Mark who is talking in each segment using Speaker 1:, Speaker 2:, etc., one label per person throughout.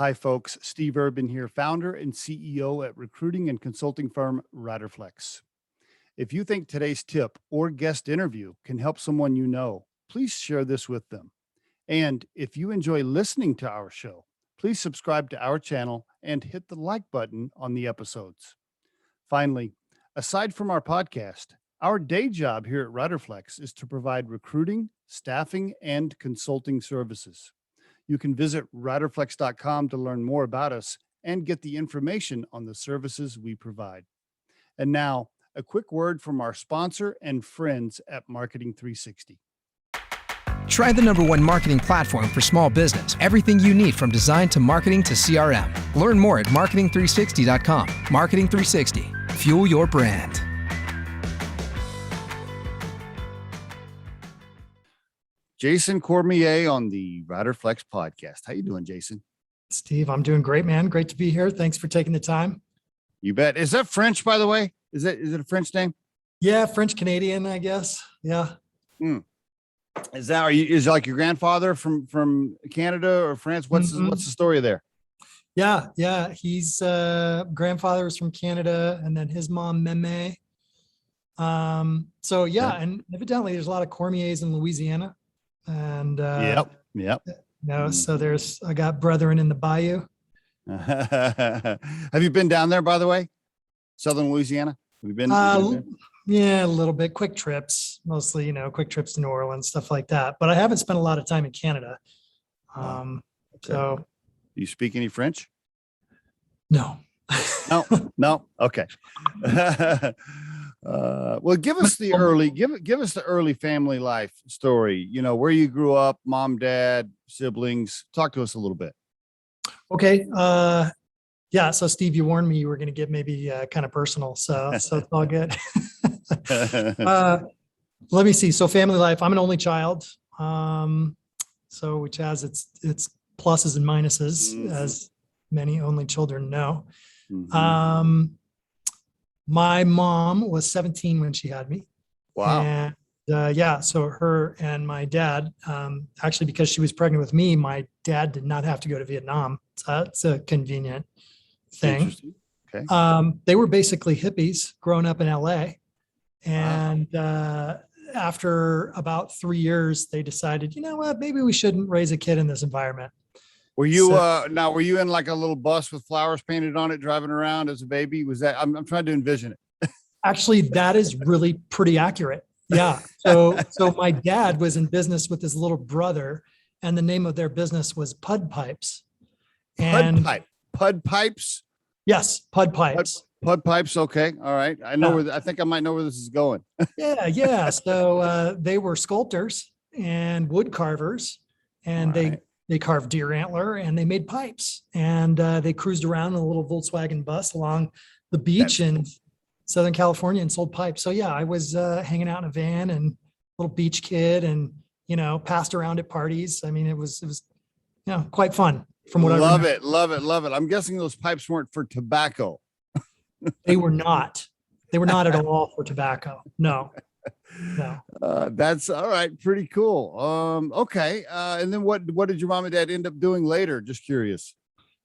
Speaker 1: Hi, folks. Steve Urban here, founder and CEO at recruiting and consulting firm Riderflex. If you think today's tip or guest interview can help someone you know, please share this with them. And if you enjoy listening to our show, please subscribe to our channel and hit the like button on the episodes. Finally, aside from our podcast, our day job here at Riderflex is to provide recruiting, staffing, and consulting services. You can visit riderflex.com to learn more about us and get the information on the services we provide. And now, a quick word from our sponsor and friends at Marketing 360.
Speaker 2: Try the #1 marketing platform for small business. Everything you need from design to marketing to CRM. Learn more at marketing360.com. Marketing 360. Fuel your brand.
Speaker 1: Jason Cormier on the Riderflex podcast. How you doing, Jason?
Speaker 3: Steve, I'm doing great, man. Great to be here. Thanks for taking the time.
Speaker 1: You bet. Is that French, by the way? Is it a French name?
Speaker 3: Yeah, French Canadian, I guess. Yeah.
Speaker 1: Is like your grandfather from Canada or France? What's the story there?
Speaker 3: Yeah. He's grandfather was from Canada, and then his mom Meme. And evidently there's a lot of Cormiers in Louisiana. And
Speaker 1: yep.
Speaker 3: So I got brethren in the bayou.
Speaker 1: Have you been down there, by the way? Southern Louisiana? Have you been?
Speaker 3: Yeah, a little bit. Quick trips, mostly, quick trips to New Orleans, stuff like that. But I haven't spent a lot of time in Canada.
Speaker 1: Okay.
Speaker 3: So.
Speaker 1: Do you speak any French?
Speaker 3: No.
Speaker 1: No. Okay. Well, give us the early family life story. Where you grew up, mom, dad, siblings. Talk to us a little bit.
Speaker 3: Okay. So Steve, you warned me you were going to get maybe kind of personal. So it's all good. Let me see. So family life, I'm an only child. Which has its pluses and minuses, as many only children know. My mom was 17 when she had me.
Speaker 1: Wow.
Speaker 3: And so her and my dad, actually, because she was pregnant with me, my dad did not have to go to Vietnam. So that's a convenient thing.
Speaker 1: Okay.
Speaker 3: They were basically hippies growing up in LA. And after about 3 years, they decided, you know what, maybe we shouldn't raise a kid in this environment.
Speaker 1: Were you were you in like a little bus with flowers painted on it, driving around as a baby? Was that? I'm trying to envision it.
Speaker 3: Actually, that is really pretty accurate. Yeah. So my dad was in business with his little brother, and the name of their business was Pud Pipes.
Speaker 1: Pud Pipes.
Speaker 3: Yes, Pud Pipes.
Speaker 1: Pud Pipes. Okay. All right. I think I might know where this is going.
Speaker 3: Yeah. So they were sculptors and wood carvers, and they carved deer antler, and they made pipes, and they cruised around in a little Volkswagen bus along the beach in Southern California and sold pipes. So yeah, I was hanging out in a van and little beach kid, and passed around at parties. I mean, it was quite fun. From what I remember.
Speaker 1: Love it. I'm guessing those pipes weren't for tobacco.
Speaker 3: They were not. They were not at all for tobacco. No.
Speaker 1: That's all right. Pretty cool. Okay. And then what did your mom and dad end up doing later? Just curious.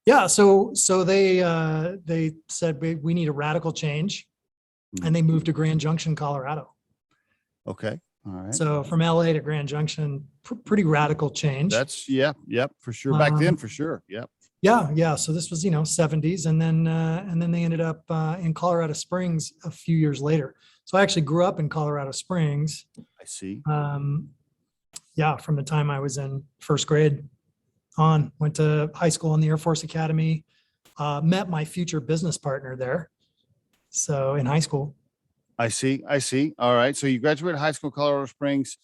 Speaker 3: Yeah. So they said we need a radical change, and they moved to Grand Junction, Colorado.
Speaker 1: Okay. All right.
Speaker 3: So from LA to Grand Junction, pretty radical change.
Speaker 1: That's yep, for sure. Back then, for sure. Yep.
Speaker 3: Yeah. So this was 70s, and then they ended up in Colorado Springs a few years later. So I actually grew up in Colorado Springs.
Speaker 1: I see.
Speaker 3: From the time I was in first grade on, went to high school in the Air Force Academy, met my future business partner there. So in high school.
Speaker 1: I see. All right. So you graduated high school, Colorado Springs.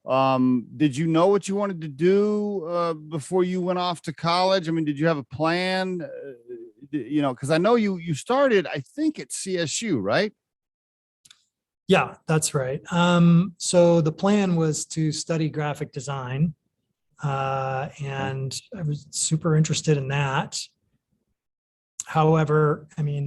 Speaker 1: Did you know what you wanted to do before you went off to college? I mean, did you have a plan? Because I know you started, I think, at CSU, right?
Speaker 3: Yeah, that's right. So the plan was to study graphic design, and I was super interested in that. However, I mean,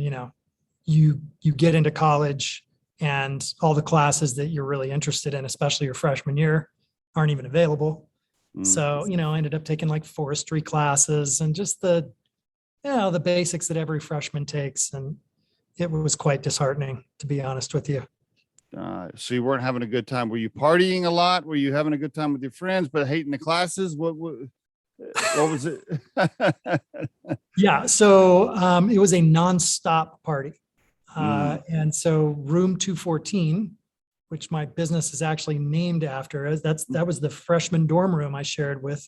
Speaker 3: you get into college, and all the classes that you're really interested in, especially your freshman year, aren't even available. So, I ended up taking like forestry classes, and just the the basics that every freshman takes. And it was quite disheartening, to be honest with you.
Speaker 1: So you weren't having a good time. Were you partying a lot? Were you having a good time with your friends, but hating the classes? What was it?
Speaker 3: Yeah. So it was a nonstop party. And so room 214, which my business is actually named after, that was the freshman dorm room I shared with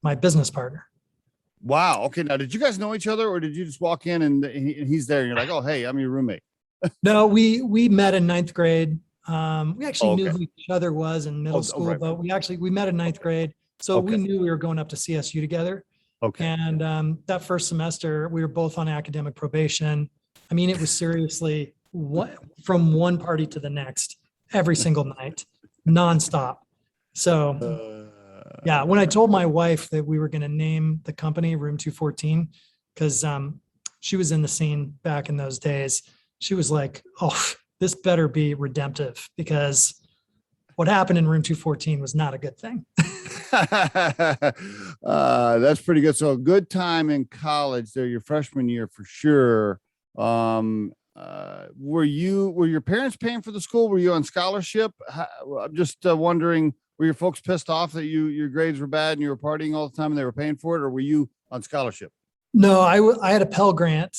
Speaker 3: my business partner.
Speaker 1: Wow. Okay. Now, did you guys know each other, or did you just walk in and he's there and you're like, oh, hey, I'm your roommate?
Speaker 3: No, we met in ninth grade. We actually knew
Speaker 1: Okay.
Speaker 3: who each other was in middle school,
Speaker 1: right.
Speaker 3: but we met in ninth grade. So we
Speaker 1: Okay.
Speaker 3: knew we were going up to CSU together.
Speaker 1: Okay.
Speaker 3: And that first semester, we were both on academic probation. I mean, it was seriously from one party to the next, every single night, nonstop. So yeah, when I told my wife that we were going to name the company Room 214, because she was in the scene back in those days, she was like, oh, this better be redemptive, because what happened in Room 214 was not a good thing.
Speaker 1: That's pretty good. So a good time in college there, your freshman year for sure. Were your parents paying for the school? Were you on scholarship? I'm just wondering, were your folks pissed off that your grades were bad and you were partying all the time and they were paying for it, or were you on scholarship?
Speaker 3: No, I had a Pell Grant.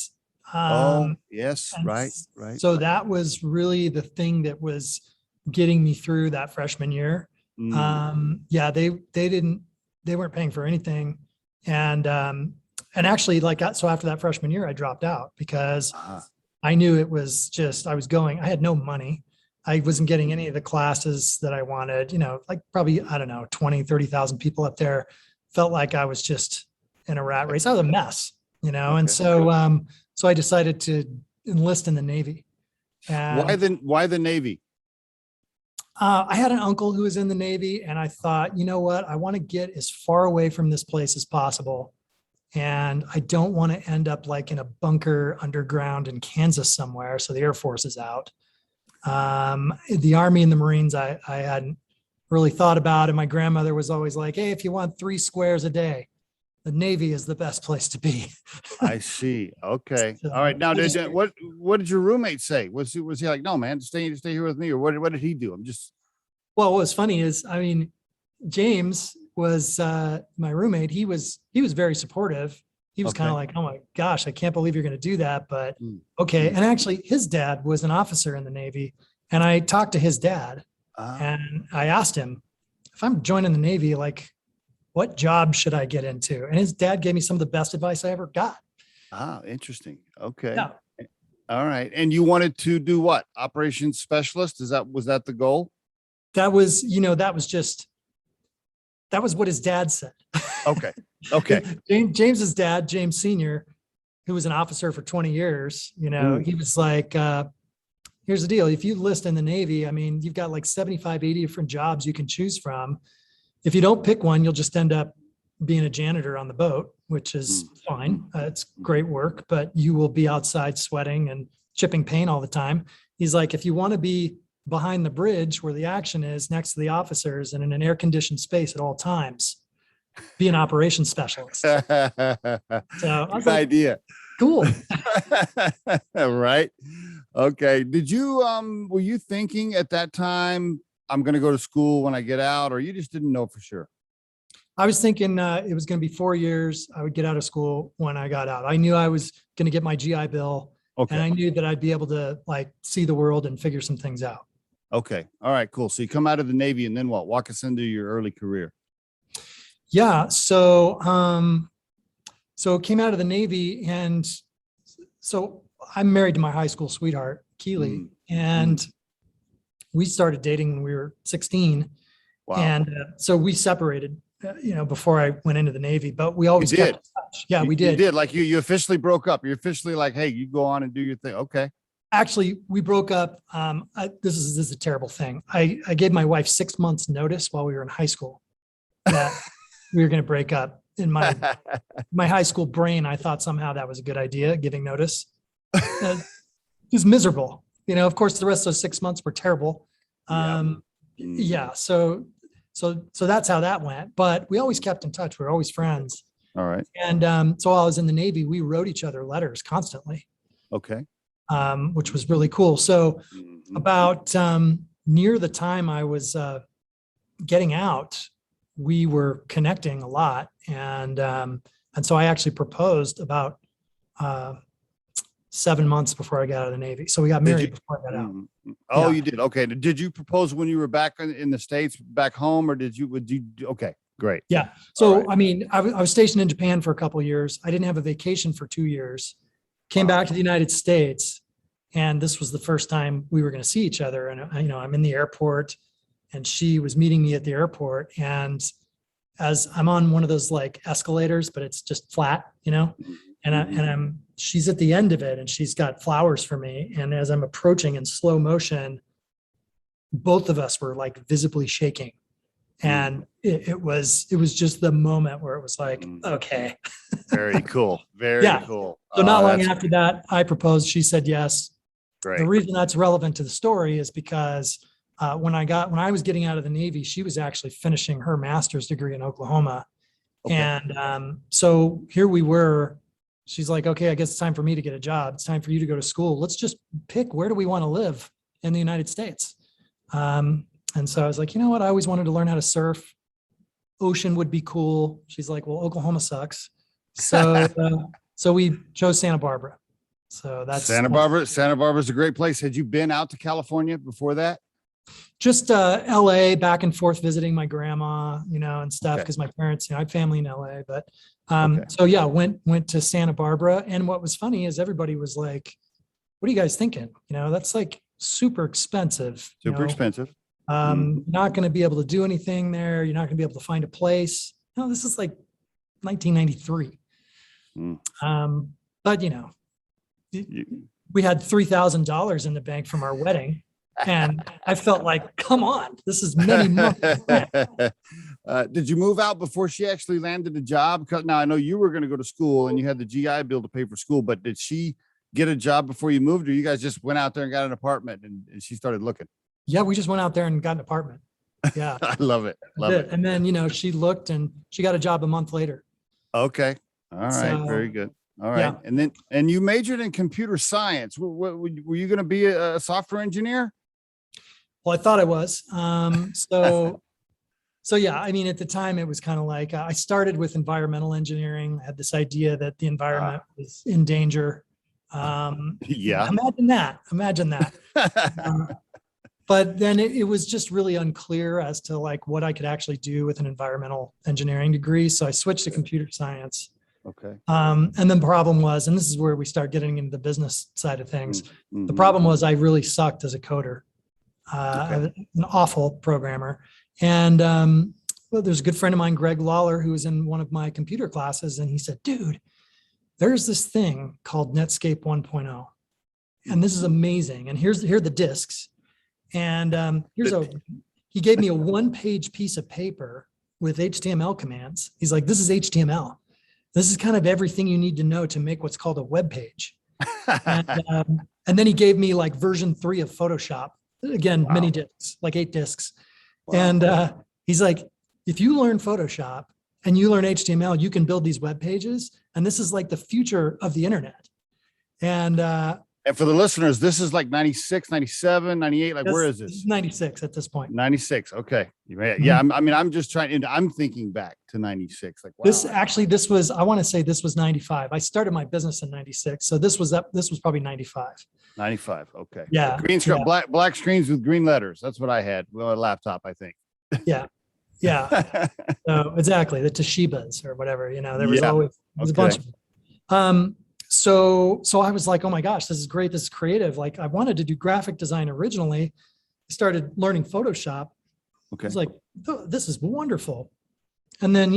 Speaker 1: Yes, right.
Speaker 3: So that was really the thing that was getting me through that freshman year. Yeah, they weren't paying for anything. And actually so after that freshman year, I dropped out because I knew it was just, I had no money. I wasn't getting any of the classes that I wanted, like probably, I don't know, 20, 30,000 people up there. Felt like I was just in a rat race. I was a mess,
Speaker 1: Okay.
Speaker 3: And so I decided to enlist in the Navy. And
Speaker 1: why the Navy?
Speaker 3: I had an uncle who was in the Navy, and I thought, you know what? I want to get as far away from this place as possible. And I don't want to end up like in a bunker underground in Kansas somewhere. So the Air Force is out. The Army and the Marines, I hadn't really thought about. And my grandmother was always like, hey, if you want 3 squares a day, the Navy is the best place to be.
Speaker 1: I see. Okay.
Speaker 3: So,
Speaker 1: All right. Now, what did your roommate say? Was he like, no, man, stay here with me, or what did he do?
Speaker 3: Well, what was funny is, I mean, James was my roommate. He was very supportive. He was kind of like, oh my gosh, I can't believe you're going to do that, but okay. And actually his dad was an officer in the Navy, and I talked to his dad and I asked him, if I'm joining the Navy, like, what job should I get into? And his dad gave me some of the best advice I ever got.
Speaker 1: Interesting. Okay.
Speaker 3: Yeah.
Speaker 1: All right. And you wanted to do what? Operations specialist? Was that the goal?
Speaker 3: That was what his dad said.
Speaker 1: Okay. Okay.
Speaker 3: James's dad, James Sr., who was an officer for 20 years, he was like, here's the deal. If you enlist in the Navy, I mean, you've got like 75, 80 different jobs you can choose from. If you don't pick one, you'll just end up being a janitor on the boat, which is fine. It's great work, but you will be outside sweating and chipping paint all the time. He's like, if you want to be behind the bridge where the action is, next to the officers and in an air-conditioned space at all times, be an operations specialist. So
Speaker 1: good idea.
Speaker 3: Cool.
Speaker 1: Right. Okay. Were you thinking at that time, I'm going to go to school when I get out, or you just didn't know for sure?
Speaker 3: I was thinking it was going to be 4 years. I would get out of school when I got out. I knew I was going to get my GI Bill, and I knew that I'd be able to like see the world and figure some things out.
Speaker 1: Okay. All right, cool. So you come out of the Navy, and then what? Walk us into your early career.
Speaker 3: Yeah. So came out of the Navy, and so I'm married to my high school sweetheart, Keely, and we started dating when we were 16.
Speaker 1: Wow.
Speaker 3: And so we separated, before I went into the Navy, but we always kept in touch. Yeah, we did.
Speaker 1: You did. Like you officially broke up. You're officially like, hey, you go on and do your thing. Okay.
Speaker 3: Actually, we broke up. This is a terrible thing. I gave my wife 6 months notice while we were in high school that we were going to break up. In my high school brain, I thought somehow that was a good idea, giving notice. It was miserable. Of course, the rest of those 6 months were terrible. Yeah. So that's how that went. But we always kept in touch. We were always friends.
Speaker 1: All right.
Speaker 3: And so while I was in the Navy, we wrote each other letters constantly,
Speaker 1: Okay.
Speaker 3: which was really cool. So
Speaker 1: Mhm.
Speaker 3: about near the time I was getting out, we were connecting a lot. And so I actually proposed about 7 months before I got out of the Navy. So we got
Speaker 1: Did
Speaker 3: married
Speaker 1: you?
Speaker 3: before I got out.
Speaker 1: Mhm. Oh,
Speaker 3: Yeah.
Speaker 1: you did. Okay. Did you propose when you were back in the States, back home, or would you? Okay, great.
Speaker 3: Yeah.
Speaker 1: All
Speaker 3: So,
Speaker 1: right.
Speaker 3: I mean, I was stationed in Japan for a couple of years. I didn't have a vacation for 2 years, came
Speaker 1: Wow.
Speaker 3: back to the United States. And this was the first time we were going to see each other. And, I'm in the airport and she was meeting me at the airport. And as I'm on one of those like escalators, but it's just flat, and she's at the end of it and she's got flowers for me. And as I'm approaching in slow motion, both of us were like visibly shaking. And it was just the moment where it was like, okay.
Speaker 1: Very cool. Very
Speaker 3: Yeah.
Speaker 1: cool.
Speaker 3: So not long
Speaker 1: That's
Speaker 3: after that, I proposed. She said yes. The
Speaker 1: great.
Speaker 3: reason that's relevant to the story is because when I was getting out of the Navy, she was actually finishing her master's degree in Oklahoma.
Speaker 1: Okay.
Speaker 3: And so here we were. She's like, okay, I guess it's time for me to get a job. It's time for you to go to school. Let's just pick, where do we want to live in the United States? And so I was like, you know what? I always wanted to learn how to surf. Ocean would be cool. She's like, well, Oklahoma sucks. So, so we chose Santa Barbara. So that's
Speaker 1: Santa Barbara. Santa Barbara's a great place. Had you been out to California before that?
Speaker 3: just LA, back and forth visiting my grandma, and stuff,
Speaker 1: Okay.
Speaker 3: because my parents, I have family in LA. But
Speaker 1: Okay.
Speaker 3: so yeah, went to Santa Barbara. And what was funny is everybody was like, what are you guys thinking? That's like super expensive.
Speaker 1: Super expensive.
Speaker 3: Not going to be able to do anything there. You're not going to be able to find a place. No, this is like 1993. But we had $3,000 in the bank from our wedding. And I felt like, come on, this is many months.
Speaker 1: Did you move out before she actually landed a job? Because now I know you were going to go to school and you had the GI Bill to pay for school, but did she get a job before you moved, or you guys just went out there and got an apartment and she started looking?
Speaker 3: Yeah, we just went out there and got an apartment. Yeah.
Speaker 1: I love it. Love it.
Speaker 3: And then, she looked and she got a job a month later.
Speaker 1: Okay. All right.
Speaker 3: So,
Speaker 1: very good. All right.
Speaker 3: yeah.
Speaker 1: And you majored in computer science. Were you going to be a software engineer?
Speaker 3: Well, I thought I was. So yeah, I mean, at the time it was kind of like, I started with environmental engineering. I had this idea that the environment was in danger.
Speaker 1: Yeah.
Speaker 3: Imagine that. But then it was just really unclear as to like what I could actually do with an environmental engineering degree. So I switched to computer science.
Speaker 1: Okay.
Speaker 3: And then the problem was, and this is where we start getting into the business side of things.
Speaker 1: Mm-hmm.
Speaker 3: The problem was I really sucked as a coder, an awful programmer. And well, there's a good friend of mine, Greg Lawler, who was in one of my computer classes. And he said, dude, there's this thing called Netscape 1.0. And this is amazing. And here are the disks. And he gave me a 1-page piece of paper with HTML commands. He's like, this is HTML. This is kind of everything you need to know to make what's called a web page. And then he gave me like version 3 of Photoshop. Again, many disks, like 8 disks. Wow. And he's like, if you learn Photoshop and you learn HTML, you can build these web pages. And this is like the future of the internet. And
Speaker 1: for the listeners, this is like 96, 97, 98. Like, where is this?
Speaker 3: 96 at this point. 96.
Speaker 1: Okay. Yeah. I'm just I'm thinking back to 96. Like, wow.
Speaker 3: I want to say this was 95. I started my business in 96. So this was probably 95.
Speaker 1: 95. Okay.
Speaker 3: Yeah.
Speaker 1: Green screen, black screens with green letters. That's what I had. Well, a laptop, I think.
Speaker 3: Yeah. Yeah. So exactly. The Toshibas or whatever, there was always a bunch of them. So I was like, oh my gosh, this is great. This is creative. Like, I wanted to do graphic design originally. I started learning Photoshop.
Speaker 1: Okay.
Speaker 3: I was like, oh, this is wonderful. And then,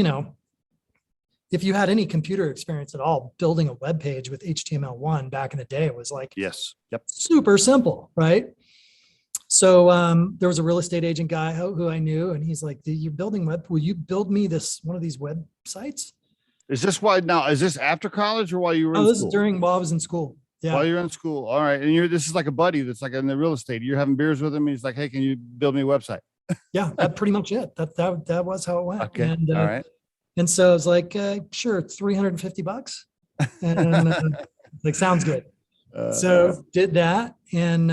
Speaker 3: if you had any computer experience at all, building a web page with HTML1 back in the day, it was like,
Speaker 1: yes. Yep.
Speaker 3: Super simple. Right. So there was a real estate agent guy who I knew, and he's like, you're building will you build me one of these websites?
Speaker 1: Is this is this after college or while you were in school?
Speaker 3: This is while I was in school. Yeah.
Speaker 1: While you're in school. All right. And this is like a buddy that's like in the real estate. You're having beers with him. And he's like, hey, can you build me a website?
Speaker 3: Yeah, that's pretty much it. That was how it went.
Speaker 1: Okay.
Speaker 3: And,
Speaker 1: all right.
Speaker 3: And so I was like, sure, $350. And like, sounds good. So did that. And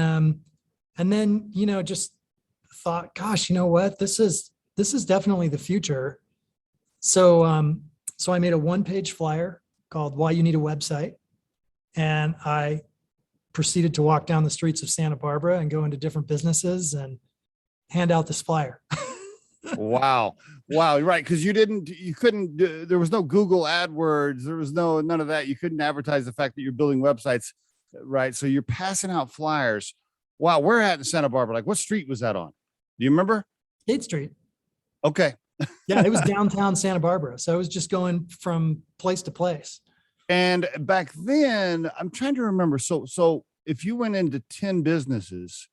Speaker 3: then, just thought, gosh, you know what, this is definitely the future. So, so I made a 1-page flyer called Why You Need a Website. And I proceeded to walk down the streets of Santa Barbara and go into different businesses and hand out this flyer.
Speaker 1: Wow. Right. Cause you couldn't, there was no Google AdWords. There was none of that. You couldn't advertise the fact that you're building websites. Right. So you're passing out flyers. Wow. We're at in Santa Barbara. Like, what street was that on? Do you remember?
Speaker 3: 8th Street.
Speaker 1: Okay.
Speaker 3: Yeah. It was downtown Santa Barbara. So I was just going from place to place.
Speaker 1: And back then, I'm trying to remember. So if you went into 10 businesses,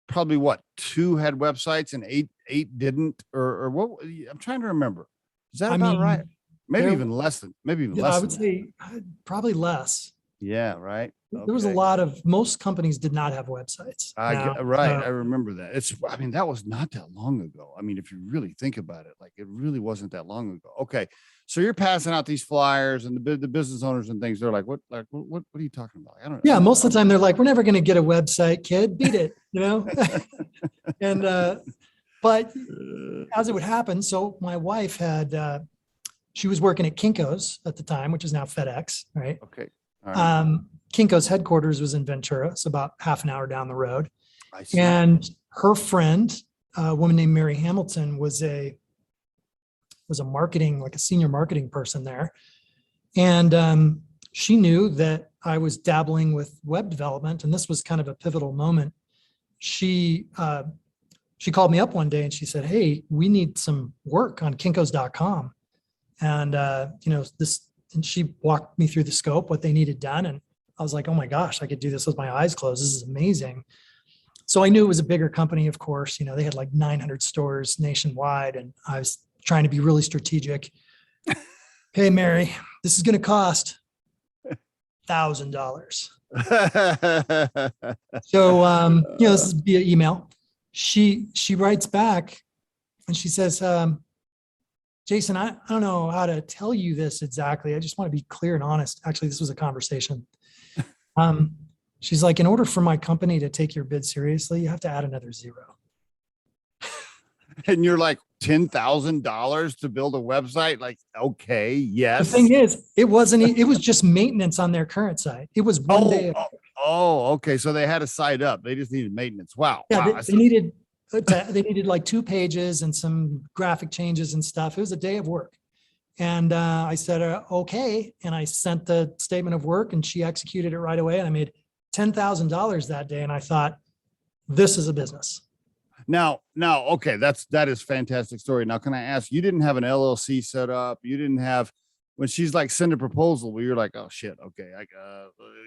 Speaker 1: probably what, 2 had websites and eight didn't, or what? I'm trying to remember. Is that about right? Maybe even less than.
Speaker 3: I would say probably less.
Speaker 1: Yeah. Right.
Speaker 3: There was a lot of, most companies did not have websites.
Speaker 1: Right. I remember that. That was not that long ago. I mean, if you really think about it, like, it really wasn't that long ago. Okay. So you're passing out these flyers, and the business owners and things, they're like, what are you talking about? I don't know.
Speaker 3: Yeah. Most of the time they're like, we're never going to get a website, kid, beat it, and, but as it would happen. So my wife had, she was working at Kinko's at the time, which is now FedEx. Right.
Speaker 1: Okay. All right.
Speaker 3: Kinko's headquarters was in Ventura. It's about half an hour down the road.
Speaker 1: I see.
Speaker 3: And her friend, a woman named Mary Hamilton, was a marketing, like a senior marketing person there. And she knew that I was dabbling with web development, and this was kind of a pivotal moment. She called me up one day and she said, hey, we need some work on kinkos.com. And, and she walked me through the scope, what they needed done. And I was like, oh my gosh, I could do this with my eyes closed. This is amazing. So I knew it was a bigger company, of course. They had like 900 stores nationwide, and I was trying to be really strategic. Hey, Mary, this is going to cost $1,000. So, this is via email. She writes back and she says, Jason, I don't know how to tell you this exactly. I just want to be clear and honest. Actually, this was a conversation. She's like, in order for my company to take your bid seriously, you have to add another 0.
Speaker 1: And you're like, $10,000 to build a website? Like, okay, yes.
Speaker 3: The thing is, it was just maintenance on their current site. It was one day.
Speaker 1: Okay. So they had a site up. They just needed maintenance. Wow.
Speaker 3: Yeah,
Speaker 1: wow.
Speaker 3: They needed like 2 pages and some graphic changes and stuff. It was a day of work. And I said, okay. And I sent the statement of work, and she executed it right away. And I made $10,000 that day. And I thought, this is a business.
Speaker 1: Now, okay, that is a fantastic story. Now, can I ask, you didn't have an LLC set up? You didn't have, when she's like, send a proposal, where you're like, oh shit, okay,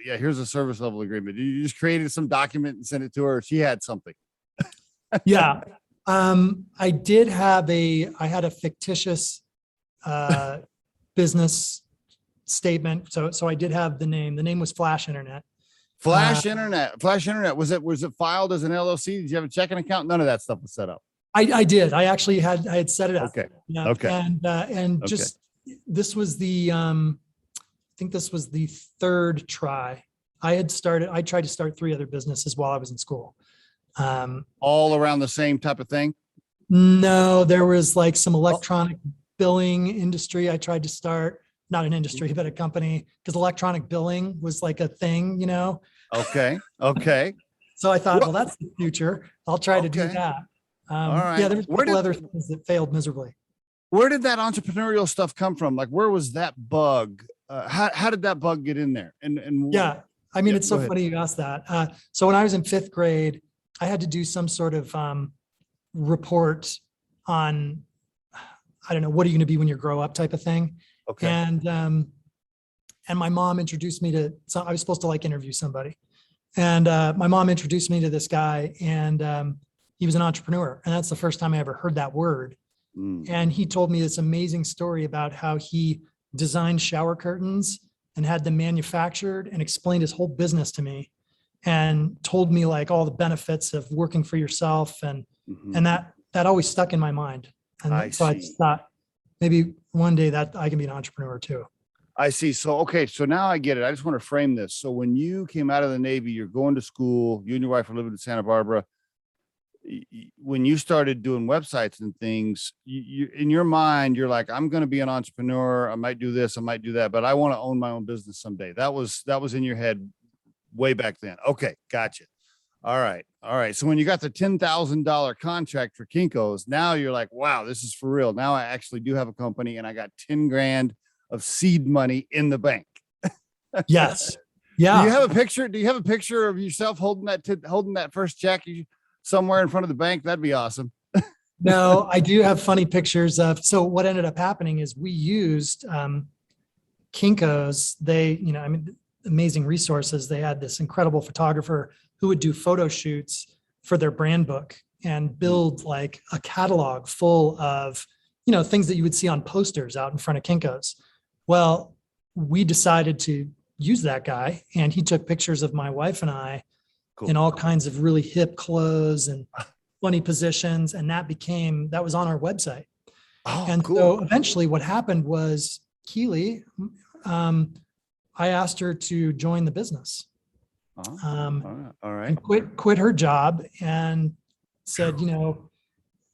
Speaker 1: yeah, here's a service level agreement. You just created some document and sent it to her. She had something.
Speaker 3: Yeah. I had a fictitious business statement. So I did have the name. The name was Flash Internet.
Speaker 1: Flash Internet. Was it filed as an LLC? Did you have a checking account? None of that stuff was set up.
Speaker 3: I did. I had set it up.
Speaker 1: Okay.
Speaker 3: Yeah.
Speaker 1: Okay.
Speaker 3: And just, this was I think this was the 3rd try. I tried to start 3 other businesses while I was in school.
Speaker 1: All around the same type of thing?
Speaker 3: No, there was like some electronic billing industry. I tried to start, not an industry, but a company, because electronic billing was like a thing,
Speaker 1: Okay.
Speaker 3: So I thought, well, that's the future. I'll try to do that.
Speaker 1: All right.
Speaker 3: Yeah, there was a couple other things that failed miserably.
Speaker 1: Where did that entrepreneurial stuff come from? Like, where was that bug? How did that bug get in there? And
Speaker 3: yeah, I mean, it's so funny you asked that. So when I was in 5th grade, I had to do some sort of report on, I don't know, what are you going to be when you grow up type of thing.
Speaker 1: Okay.
Speaker 3: And my mom introduced me to, so I was supposed to like interview somebody. And my mom introduced me to this guy, and he was an entrepreneur. And that's the first time I ever heard that word. And he told me this amazing story about how he designed shower curtains and had them manufactured, and explained his whole business to me, and told me like all the benefits of working for yourself. And that always stuck in my mind. And so I just thought, maybe one day that I can be an entrepreneur too.
Speaker 1: I see. So, okay. So now I get it. I just want to frame this. So when you came out of the Navy, you're going to school, you and your wife are living in Santa Barbara. When you started doing websites and things, you in your mind, you're like, I'm going to be an entrepreneur. I might do this, I might do that, but I want to own my own business someday. That was in your head way back then. Okay. Gotcha. All right. All right. So when you got the $10,000 contract for Kinko's, now you're like, wow, this is for real. Now I actually do have a company and I got 10 grand of seed money in the bank.
Speaker 3: Yes.
Speaker 1: Do
Speaker 3: Yeah.
Speaker 1: you have a picture? Do you have a picture of yourself holding that first check somewhere in front of the bank? That'd be awesome.
Speaker 3: No, I do have funny pictures of, so what ended up happening is we used Kinko's. Amazing resources. They had this incredible photographer who would do photo shoots for their brand book and build like a catalog full of, things that you would see on posters out in front of Kinko's. Well, we decided to use that guy, and he took pictures of my wife and I in all kinds of really hip clothes and funny positions. And that was on our website.
Speaker 1: Oh,
Speaker 3: And
Speaker 1: cool.
Speaker 3: so eventually what happened was Keely, I asked her to join the business.
Speaker 1: All right.
Speaker 3: And quit her job and said,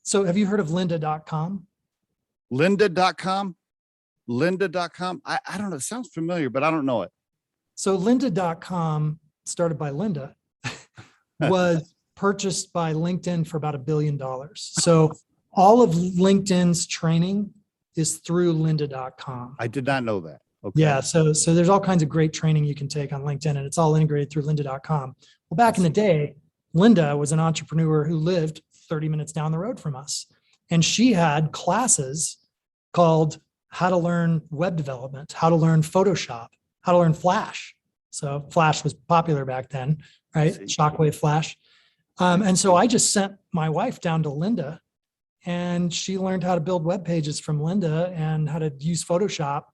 Speaker 3: so have you heard of lynda.com?
Speaker 1: Lynda.com. Lynda.com. I don't know. It sounds familiar, but I don't know it.
Speaker 3: So lynda.com, started by Linda, was purchased by LinkedIn for about $1 billion. So all of LinkedIn's training is through lynda.com.
Speaker 1: I did not know that. Okay.
Speaker 3: Yeah. So there's all kinds of great training you can take on LinkedIn, and it's all integrated through lynda.com. Well, back in the day, Linda was an entrepreneur who lived 30 minutes down the road from us. And she had classes called how to learn web development, how to learn Photoshop, how to learn Flash. So Flash was popular back then, right? Shockwave Flash. And so I just sent my wife down to Linda, and she learned how to build web pages from Linda and how to use Photoshop.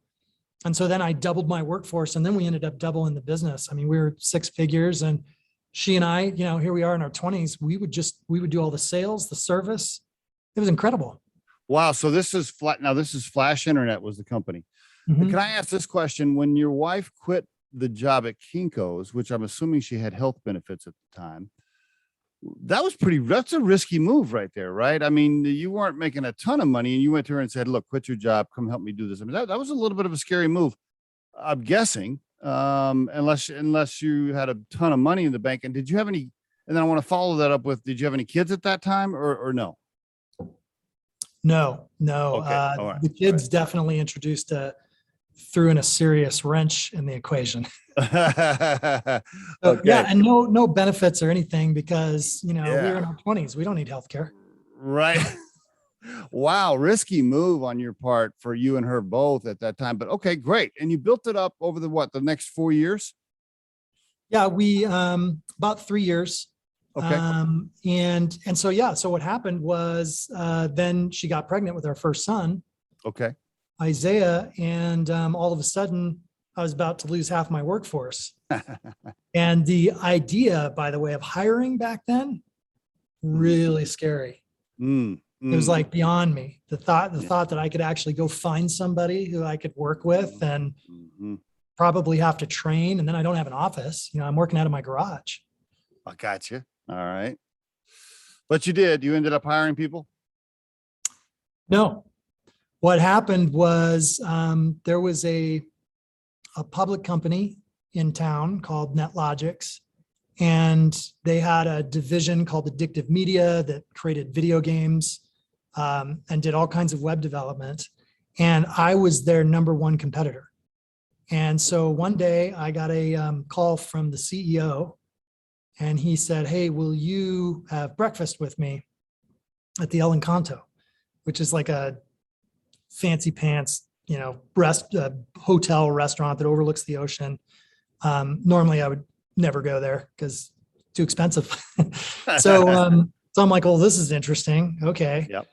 Speaker 3: And so then I doubled my workforce, and then we ended up doubling the business. I mean, we were 6 figures, and she and I, here we are in our 20s. We would do all the sales, the service. It was incredible.
Speaker 1: Wow. So this is Flash Internet was the company.
Speaker 3: Mhm.
Speaker 1: Can I ask this question? When your wife quit the job at Kinko's, which I'm assuming she had health benefits at the time, that's a risky move right there, right? I mean, you weren't making a ton of money and you went to her and said, look, quit your job, come help me do this. I mean, that was a little bit of a scary move, I'm guessing, unless you had a ton of money in the bank. And did you have any, and then I want to follow that up with, did you have any kids at that time or no?
Speaker 3: No.
Speaker 1: Okay. All right.
Speaker 3: The kids definitely threw in a serious wrench in the equation.
Speaker 1: Okay.
Speaker 3: Yeah, and no benefits or anything because we were
Speaker 1: Yeah.
Speaker 3: in our 20s. We don't need healthcare.
Speaker 1: Right. Wow. Risky move on your part for you and her both at that time, but okay, great. And you built it up over the next 4 years?
Speaker 3: Yeah, we about 3 years.
Speaker 1: Okay.
Speaker 3: So what happened was then she got pregnant with our first son,
Speaker 1: Okay.
Speaker 3: Isaiah, and all of a sudden I was about to lose half my workforce. And the idea, by the way, of hiring back then, really scary. It was like beyond me. The thought that I could actually go find somebody who I could work with and probably have to train, and then I don't have an office. I'm working out of my garage.
Speaker 1: I got you. All right. But you ended up hiring people?
Speaker 3: No. What happened was there was a public company in town called NetLogix, and they had a division called Addictive Media that created video games and did all kinds of web development. And I was their number one competitor. And so one day I got a call from the CEO, and he said, "Hey, will you have breakfast with me at the El Encanto?" Which is like a fancy pants, hotel restaurant that overlooks the ocean. Normally I would never go there because too expensive. So I'm like, "Oh, this is interesting." Okay.
Speaker 1: Yep.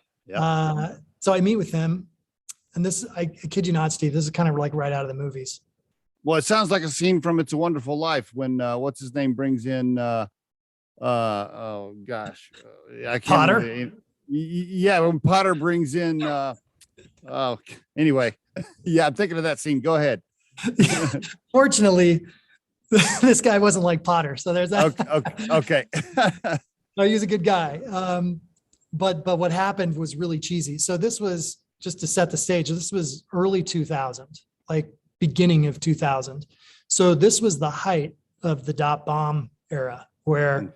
Speaker 3: So I meet with him, and I kid you not, Steve, this is kind of like right out of the movies.
Speaker 1: Well, it sounds like a scene from It's a Wonderful Life when what's his name brings in I can't
Speaker 3: Potter?
Speaker 1: remember. Yeah, when Potter brings in Oh, anyway, yeah, I'm thinking of that scene. Go ahead.
Speaker 3: Fortunately, this guy wasn't like Potter. So there's that.
Speaker 1: Okay.
Speaker 3: No, he's a good guy. But what happened was really cheesy. So this was just to set the stage. This was early 2000, like beginning of 2000. So this was the height of the dot bomb era where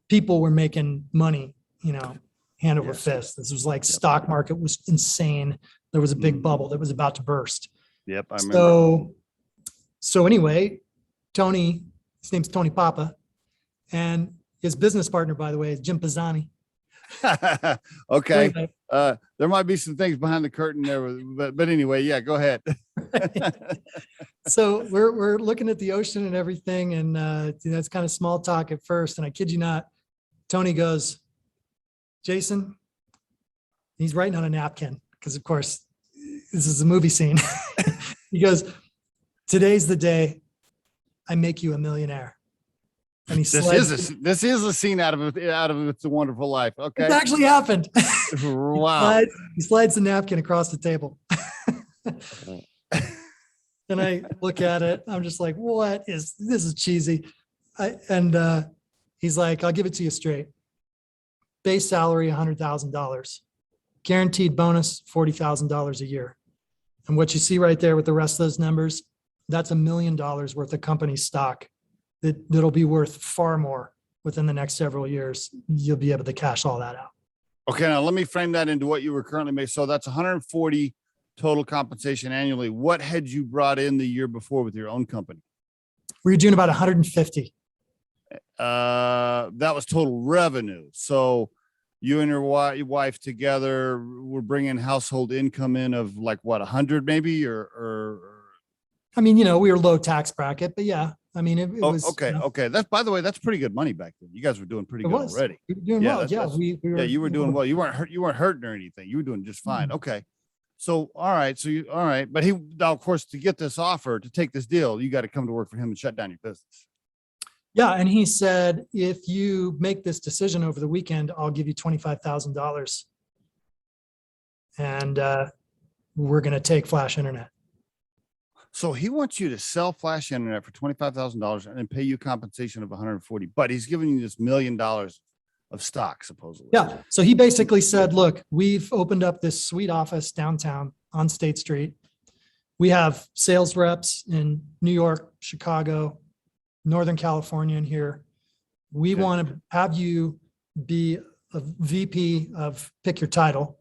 Speaker 3: people were making money, hand over fist. This was like stock market was insane. There was a big bubble that was about to burst.
Speaker 1: Yep, I remember.
Speaker 3: So anyway, Tony, his name's Tony Papa, and his business partner, by the way, is Jim Pisani.
Speaker 1: Okay. There might be some things behind the curtain there, but anyway, yeah, go ahead.
Speaker 3: So we're looking at the ocean and everything, and it's kind of small talk at first. And I kid you not, Tony goes, Jason, he's writing on a napkin because, of course, this is a movie scene. He goes, today's the day I make you a millionaire. And he
Speaker 1: this is a scene out of It's a Wonderful Life. Okay.
Speaker 3: It actually happened.
Speaker 1: Wow.
Speaker 3: He slides the napkin across the table. And I look at it. I'm just like, this is cheesy. He's like, I'll give it to you straight. Base salary, $100,000. Guaranteed bonus, $40,000 a year. And what you see right there with the rest of those numbers, that's $1 million worth of company stock that'll be worth far more within the next several years. You'll be able to cash all that out.
Speaker 1: Okay, now let me frame that into what you were currently making. So that's 140 total compensation annually. What had you brought in the year before with your own company?
Speaker 3: We were doing about 150.
Speaker 1: That was total revenue. So you and your wife together were bringing household income in of like what, 100 maybe, or?
Speaker 3: I mean, we were low tax bracket, but yeah. I mean, it was
Speaker 1: okay. Okay. That's, by the way, that's pretty good money back then. You guys were doing pretty good already.
Speaker 3: We were doing well. Yeah.
Speaker 1: You were doing well. You weren't hurting or anything. You were doing just fine. Okay. So, all right. But now, of course, to get this offer, to take this deal, you got to come to work for him and shut down your business.
Speaker 3: Yeah. And he said, if you make this decision over the weekend, I'll give you $25,000. And we're going to take Flash Internet.
Speaker 1: So he wants you to sell Flash Internet for $25,000 and then pay you compensation of 140, but he's giving you this $1 million of stock, supposedly.
Speaker 3: Yeah. So he basically said, look, we've opened up this sweet office downtown on State Street. We have sales reps in New York, Chicago, Northern California, and here. We want to have you be a VP of pick your title.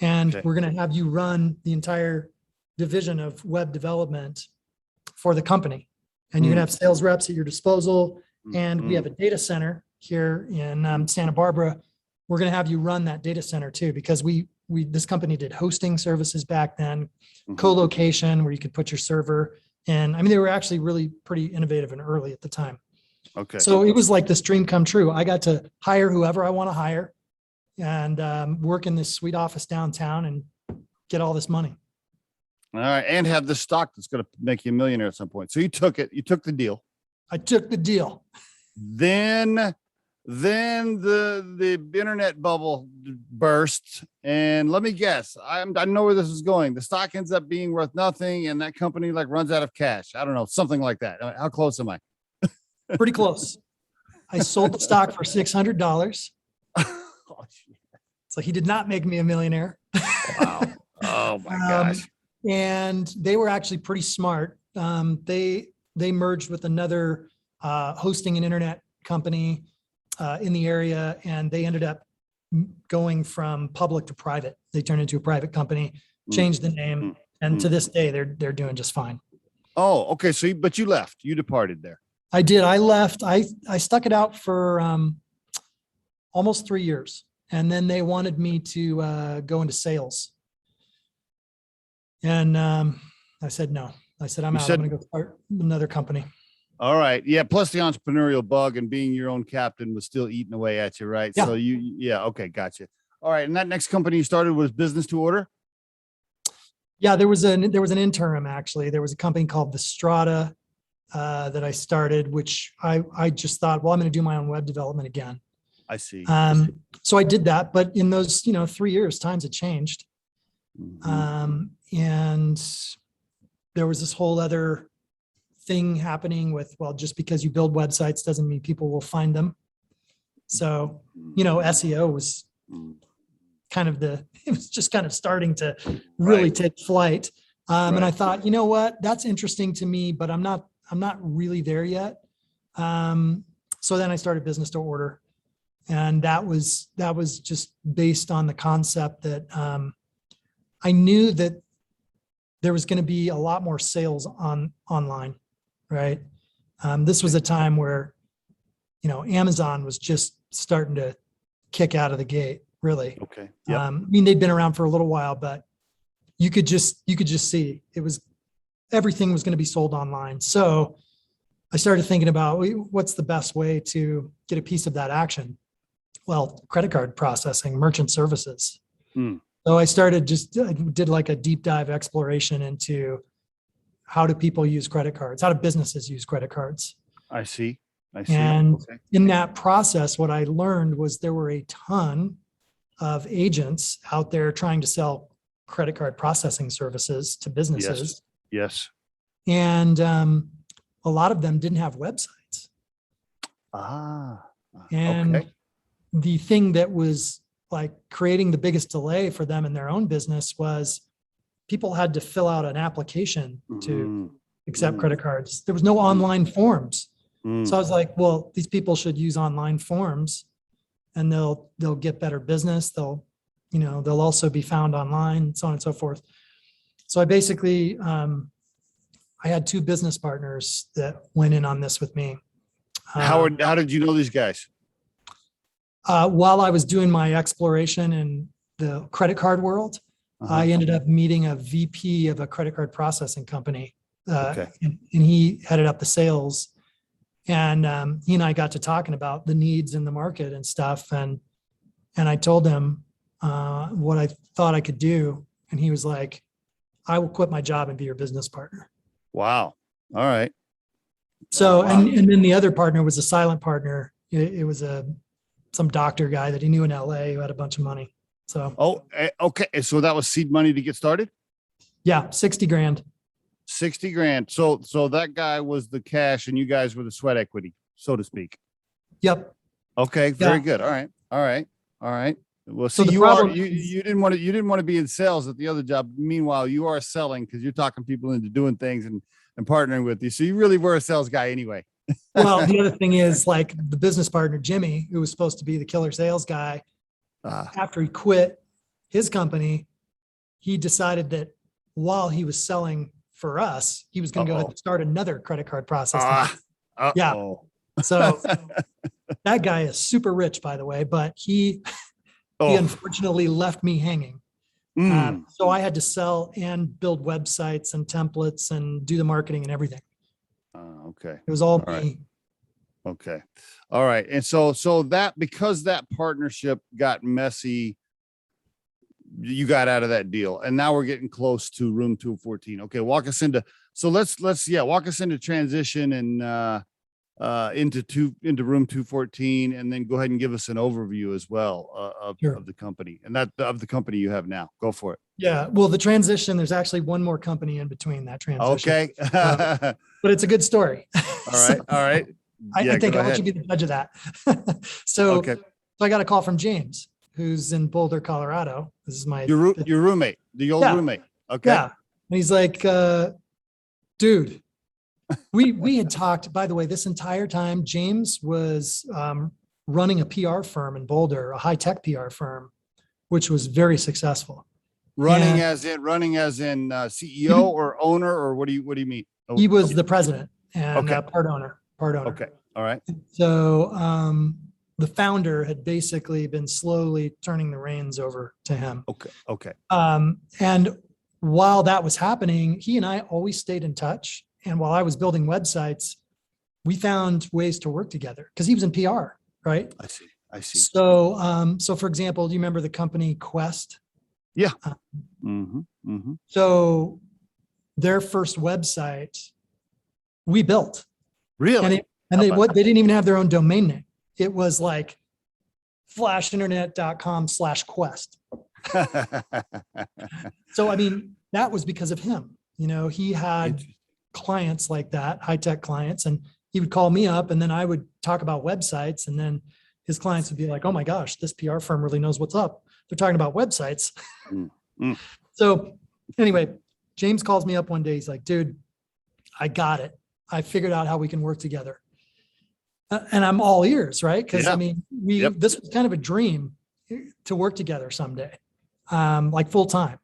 Speaker 3: And we're going to have you run the entire division of web development for the company. And you're gonna have sales reps at your disposal. And we have a data center here in Santa Barbara. We're gonna have you run that data center too, because this company did hosting services back then, co-location where you could put your server in. I mean, they were actually really pretty innovative and early at the time.
Speaker 1: Okay.
Speaker 3: So it was like this dream come true. I got to hire whoever I want to hire and work in this sweet office downtown and get all this money.
Speaker 1: All right. And have the stock that's going to make you a millionaire at some point. So you took it. You took the deal.
Speaker 3: I took the deal.
Speaker 1: Then the internet bubble burst. And let me guess, I know where this is going. The stock ends up being worth nothing. And that company like runs out of cash. I don't know, something like that. How close am I?
Speaker 3: Pretty close. I sold the stock for $600. So he did not make me a millionaire.
Speaker 1: Wow. Oh my gosh.
Speaker 3: And they were actually pretty smart. They merged with another hosting and internet company in the area, and they ended up going from public to private. They turned into a private company, changed the name, and to this day they're doing just fine.
Speaker 1: Oh, okay. So, but you left. You departed there.
Speaker 3: I did. I left. I stuck it out for almost 3 years, and then they wanted me to go into sales. And I said, no. I said, I'm out. I'm going to go start another company.
Speaker 1: All right. Yeah. Plus the entrepreneurial bug and being your own captain was still eating away at you, right?
Speaker 3: Yeah.
Speaker 1: So okay. Gotcha. All right. And that next company you started was business to order?
Speaker 3: Yeah, there was an interim, actually. There was a company called Strata that I started, which I just thought, well, I'm going to do my own web development again.
Speaker 1: I see.
Speaker 3: So I did that. But in those, 3 years, times had changed. And there was this whole other thing happening with, well, just because you build websites doesn't mean people will find them. So, SEO was kind of it was just kind of starting to really take flight. And I thought, you know what, that's interesting to me, but I'm not really there yet. So then I started business to order, and that was just based on the concept that, I knew that there was going to be a lot more sales online, right? This was a time where, Amazon was just starting to kick out of the gate, really.
Speaker 1: Okay. Yep.
Speaker 3: I mean, they'd been around for a little while, but you could just see everything was going to be sold online. So I started thinking about what's the best way to get a piece of that action? Well, credit card processing, merchant services. So I did like a deep dive exploration into how do people use credit cards? How do businesses use credit cards?
Speaker 1: I see.
Speaker 3: And in that process, what I learned was there were a ton of agents out there trying to sell credit card processing services to businesses.
Speaker 1: Yes.
Speaker 3: And a lot of them didn't have websites. And the thing that was like creating the biggest delay for them in their own business was people had to fill out an application to accept credit cards. There was no online forms. So I was like, well, these people should use online forms, and they'll get better business. They'll also be found online, so on and so forth. So I basically, I had two business partners that went in on this with me.
Speaker 1: How did you know these guys?
Speaker 3: While I was doing my exploration in the credit card world, I ended up meeting a VP of a credit card processing company, and he headed up the sales. And he and I got to talking about the needs in the market and stuff. And I told him what I thought I could do. And he was like, I will quit my job and be your business partner.
Speaker 1: Wow. All right.
Speaker 3: So, and then the other partner was a silent partner. It was some doctor guy that he knew in LA who had a bunch of money. So,
Speaker 1: okay. So that was seed money to get started?
Speaker 3: Yeah. 60 grand.
Speaker 1: 60 grand. So that guy was the cash and you guys were the sweat equity, so to speak.
Speaker 3: Yep.
Speaker 1: Okay. Very good. All right. Well,
Speaker 3: So
Speaker 1: see,
Speaker 3: the
Speaker 1: you didn't want to be in sales at the other job. Meanwhile, you are selling because you're talking people into doing things and partnering with you. So you really were a sales guy anyway.
Speaker 3: Well, the other thing is, like, the business partner, Jimmy, who was supposed to be the killer sales guy, after he quit his company, he decided that while he was selling for us, he was going to go start another credit card processing. Yeah. So that guy is super rich, by the way, but he unfortunately left me hanging. So I had to sell and build websites and templates and do the marketing and everything.
Speaker 1: Okay.
Speaker 3: It was all me.
Speaker 1: Right. Okay. All right. And so that, because that partnership got messy, you got out of that deal, and now we're getting close to room 214. Okay. Walk us into transition and, into room 214, and then go ahead and give us an overview as well of the company and of the company you have now. Go for it.
Speaker 3: Yeah. Well, the transition, there's actually one more company in between that transition.
Speaker 1: Okay.
Speaker 3: But it's a good story.
Speaker 1: All right. All right.
Speaker 3: I think I'll let you be the judge of that. So I got a call from James, who's in Boulder, Colorado. This is
Speaker 1: your roommate, the old roommate. Okay.
Speaker 3: Yeah. And he's like, dude, we had talked, by the way, this entire time, James was running a PR firm in Boulder, a high-tech PR firm, which was very successful.
Speaker 1: Running as in CEO or owner, or what do you mean?
Speaker 3: He was the president and part owner.
Speaker 1: Okay. All right.
Speaker 3: So the founder had basically been slowly turning the reins over to him.
Speaker 1: Okay.
Speaker 3: And while that was happening, he and I always stayed in touch. And while I was building websites, we found ways to work together because he was in PR, right?
Speaker 1: I see.
Speaker 3: So for example, do you remember the company Quest?
Speaker 1: Yeah.
Speaker 3: So their first website we built.
Speaker 1: Really?
Speaker 3: And they didn't even have their own domain name. It was like flashinternet.com/quest. So, I mean, that was because of him. You know, he had clients like that, high-tech clients, and he would call me up and then I would talk about websites. And then his clients would be like, oh my gosh, this PR firm really knows what's up. They're talking about websites. So anyway, James calls me up one day. He's like, dude, I got it. I figured out how we can work together. And I'm all ears, right? Because I mean, this was kind of a dream to work together someday, like full time.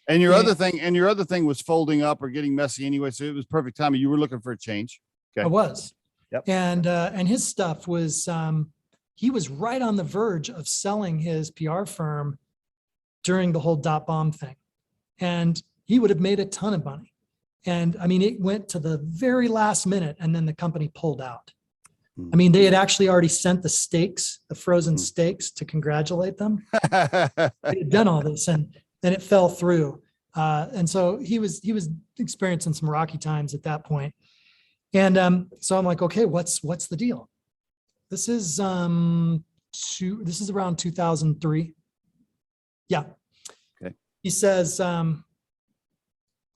Speaker 1: And your other thing was folding up or getting messy anyway. So it was perfect timing. You were looking for a change. Okay.
Speaker 3: I was.
Speaker 1: Yep.
Speaker 3: And his stuff was, he was right on the verge of selling his PR firm during the whole .bomb thing. And he would have made a ton of money. And I mean, it went to the very last minute and then the company pulled out. I mean, they had actually already sent the steaks, the frozen steaks, to congratulate them. They had done all this and then it fell through. And so he was experiencing some rocky times at that point. And so I'm like, okay, what's the deal? This is around 2003. Yeah.
Speaker 1: Okay.
Speaker 3: He says,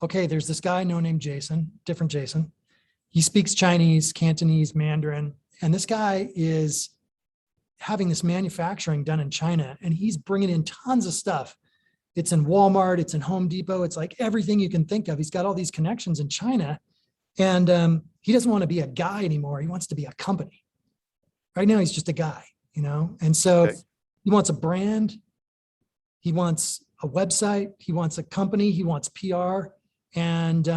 Speaker 3: okay, there's this guy named Jason, different Jason. He speaks Chinese, Cantonese, Mandarin, and this guy is having this manufacturing done in China, and he's bringing in tons of stuff. It's in Walmart, it's in Home Depot, it's like everything you can think of. He's got all these connections in China, and he doesn't want to be a guy anymore. He wants to be a company. Right now, he's just a guy, you know? And so he wants a brand, he wants a website, he wants a company, he wants PR. And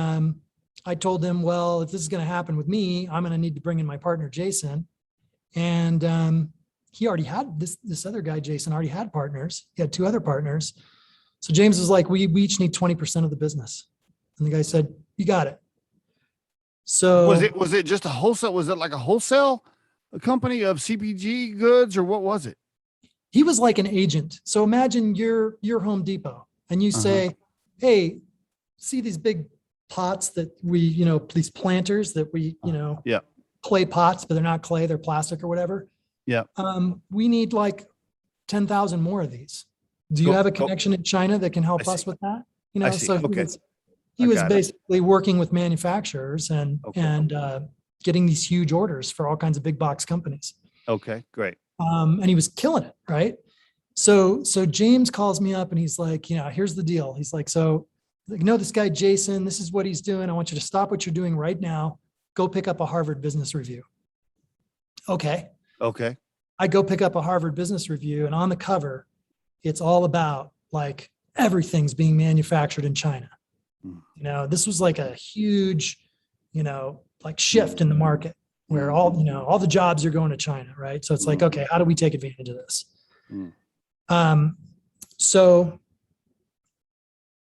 Speaker 3: I told him, well, if this is going to happen with me, I'm going to need to bring in my partner, Jason. And he already had this other guy, Jason, already had partners. He had 2 other partners. So James was like, we each need 20% of the business. And the guy said, you got it. So
Speaker 1: was it just a wholesale? Was it like a wholesale company of CPG goods or what was it?
Speaker 3: He was like an agent. So imagine you're Home Depot and you say, hey, see these big pots that we, these planters that we, clay pots, but they're not clay, they're plastic or whatever.
Speaker 1: Yeah.
Speaker 3: We need like 10,000 more of these. Do you have a connection in China that can help us with that? So he was basically working with manufacturers and getting these huge orders for all kinds of big box companies.
Speaker 1: Okay, great.
Speaker 3: And he was killing it, right? So James calls me up and he's like, here's the deal. He's like, so this guy, Jason, this is what he's doing. I want you to stop what you're doing right now. Go pick up a Harvard Business Review. Okay. I go pick up a Harvard Business Review, and on the cover, it's all about like everything's being manufactured in China. This was like a huge, like shift in the market where all the jobs are going to China, right? So it's like, okay, how do we take advantage of this? So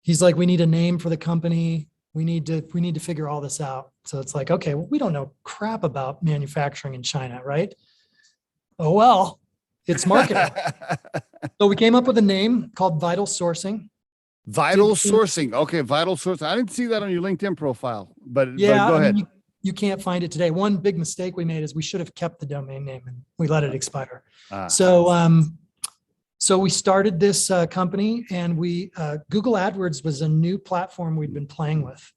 Speaker 3: he's like, we need a name for the company. We need to figure all this out. So it's like, okay, well, we don't know crap about manufacturing in China, right? Oh, well, it's marketing. So we came up with a name called Vital Sourcing.
Speaker 1: Vital Sourcing. Okay, Vital Sourcing. I didn't see that on your LinkedIn profile, but go ahead.
Speaker 3: You can't find it today. One big mistake we made is we should have kept the domain name and we let it expire. So we started this company, and Google AdWords was a new platform we'd been playing with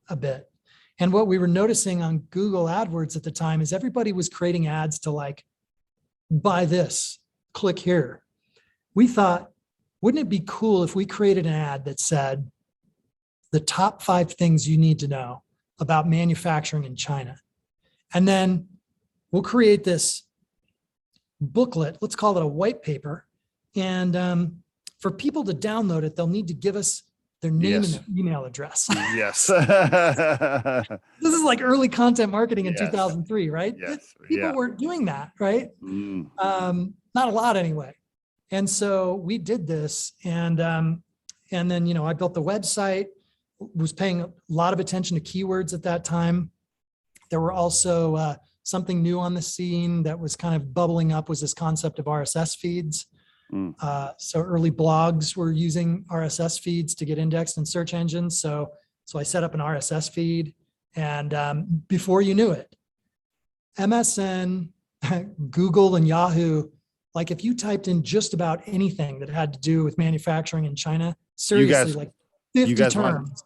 Speaker 3: a bit. And what we were noticing on Google AdWords at the time is everybody was creating ads to like, buy this, click here. We thought, wouldn't it be cool if we created an ad that said the top 5 things you need to know about manufacturing in China? And then we'll create this booklet, let's call it a white paper. And for people to download it, they'll need to give us their name and their email address.
Speaker 1: Yes.
Speaker 3: This is like early content marketing in 2003, right?
Speaker 1: Yes.
Speaker 3: People weren't doing that, right? Not a lot anyway. And so we did this, and then, I built the website, was paying a lot of attention to keywords at that time. There were also something new on the scene that was kind of bubbling up was this concept of RSS feeds. So early blogs were using RSS feeds to get indexed in search engines. So I set up an RSS feed, and before you knew it, MSN, Google, and Yahoo Like if you typed in just about anything that had to do with manufacturing in China, seriously, like 50 terms,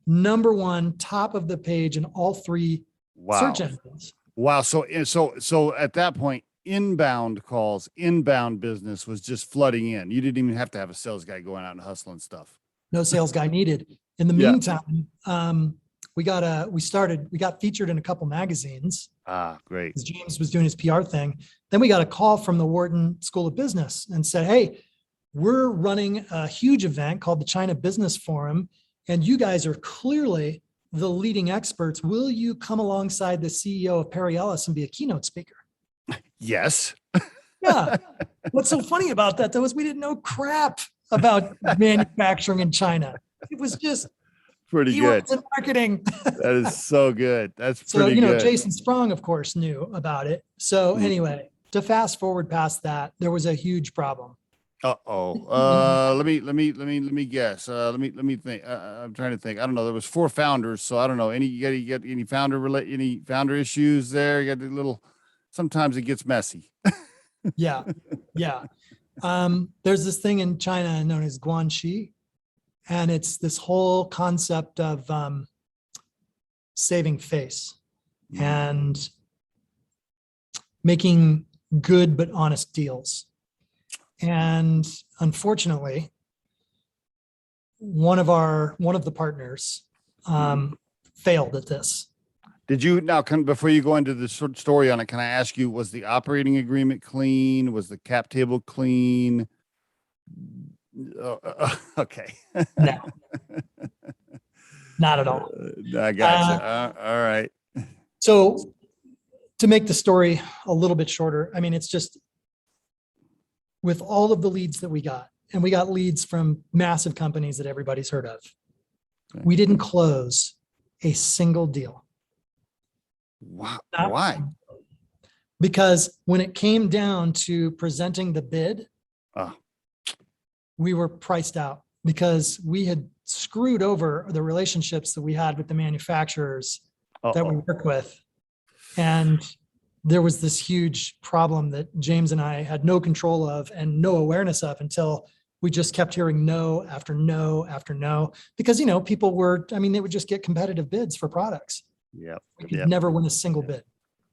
Speaker 3: number one, top of the page in all three search engines.
Speaker 1: Wow. So at that point, inbound calls, inbound business was just flooding in. You didn't even have to have a sales guy going out and hustling stuff.
Speaker 3: No sales guy needed. In the meantime, we got featured in a couple magazines.
Speaker 1: Ah, great.
Speaker 3: James was doing his PR thing. Then we got a call from the Wharton School of Business and said, hey, we're running a huge event called the China Business Forum, and you guys are clearly the leading experts. Will you come alongside the CEO of Perry Ellis and be a keynote speaker?
Speaker 1: Yes.
Speaker 3: Yeah. What's so funny about that, though, is we didn't know crap about manufacturing in China. It was just
Speaker 1: pretty good.
Speaker 3: Marketing.
Speaker 1: That is so good. That's pretty good.
Speaker 3: Jason Sprong, of course, knew about it. So anyway, to fast forward past that, there was a huge problem.
Speaker 1: Let me guess. Let me think. I'm trying to think. I don't know. There was 4 founders, so I don't know. You get any founder issues there? You got the little. Sometimes it gets messy.
Speaker 3: Yeah. There's this thing in China known as guanxi, and it's this whole concept of saving face and making good but honest deals. And unfortunately, one of the partners failed at this.
Speaker 1: Did you before you go into the story on it, can I ask you, was the operating agreement clean? Was the cap table clean? Okay.
Speaker 3: No, not at all.
Speaker 1: I got you. All right.
Speaker 3: So to make the story a little bit shorter, I mean, it's just with all of the leads that we got, and we got leads from massive companies that everybody's heard of.
Speaker 1: Okay.
Speaker 3: We didn't close a single deal.
Speaker 1: Wow. Why?
Speaker 3: Because when it came down to presenting the bid, we were priced out because we had screwed over the relationships that we had with the manufacturers that we work with. And there was this huge problem that James and I had no control of and no awareness of until we just kept hearing no after no after no, because, people they would just get competitive bids for products.
Speaker 1: Yep.
Speaker 3: We could never win a single bid.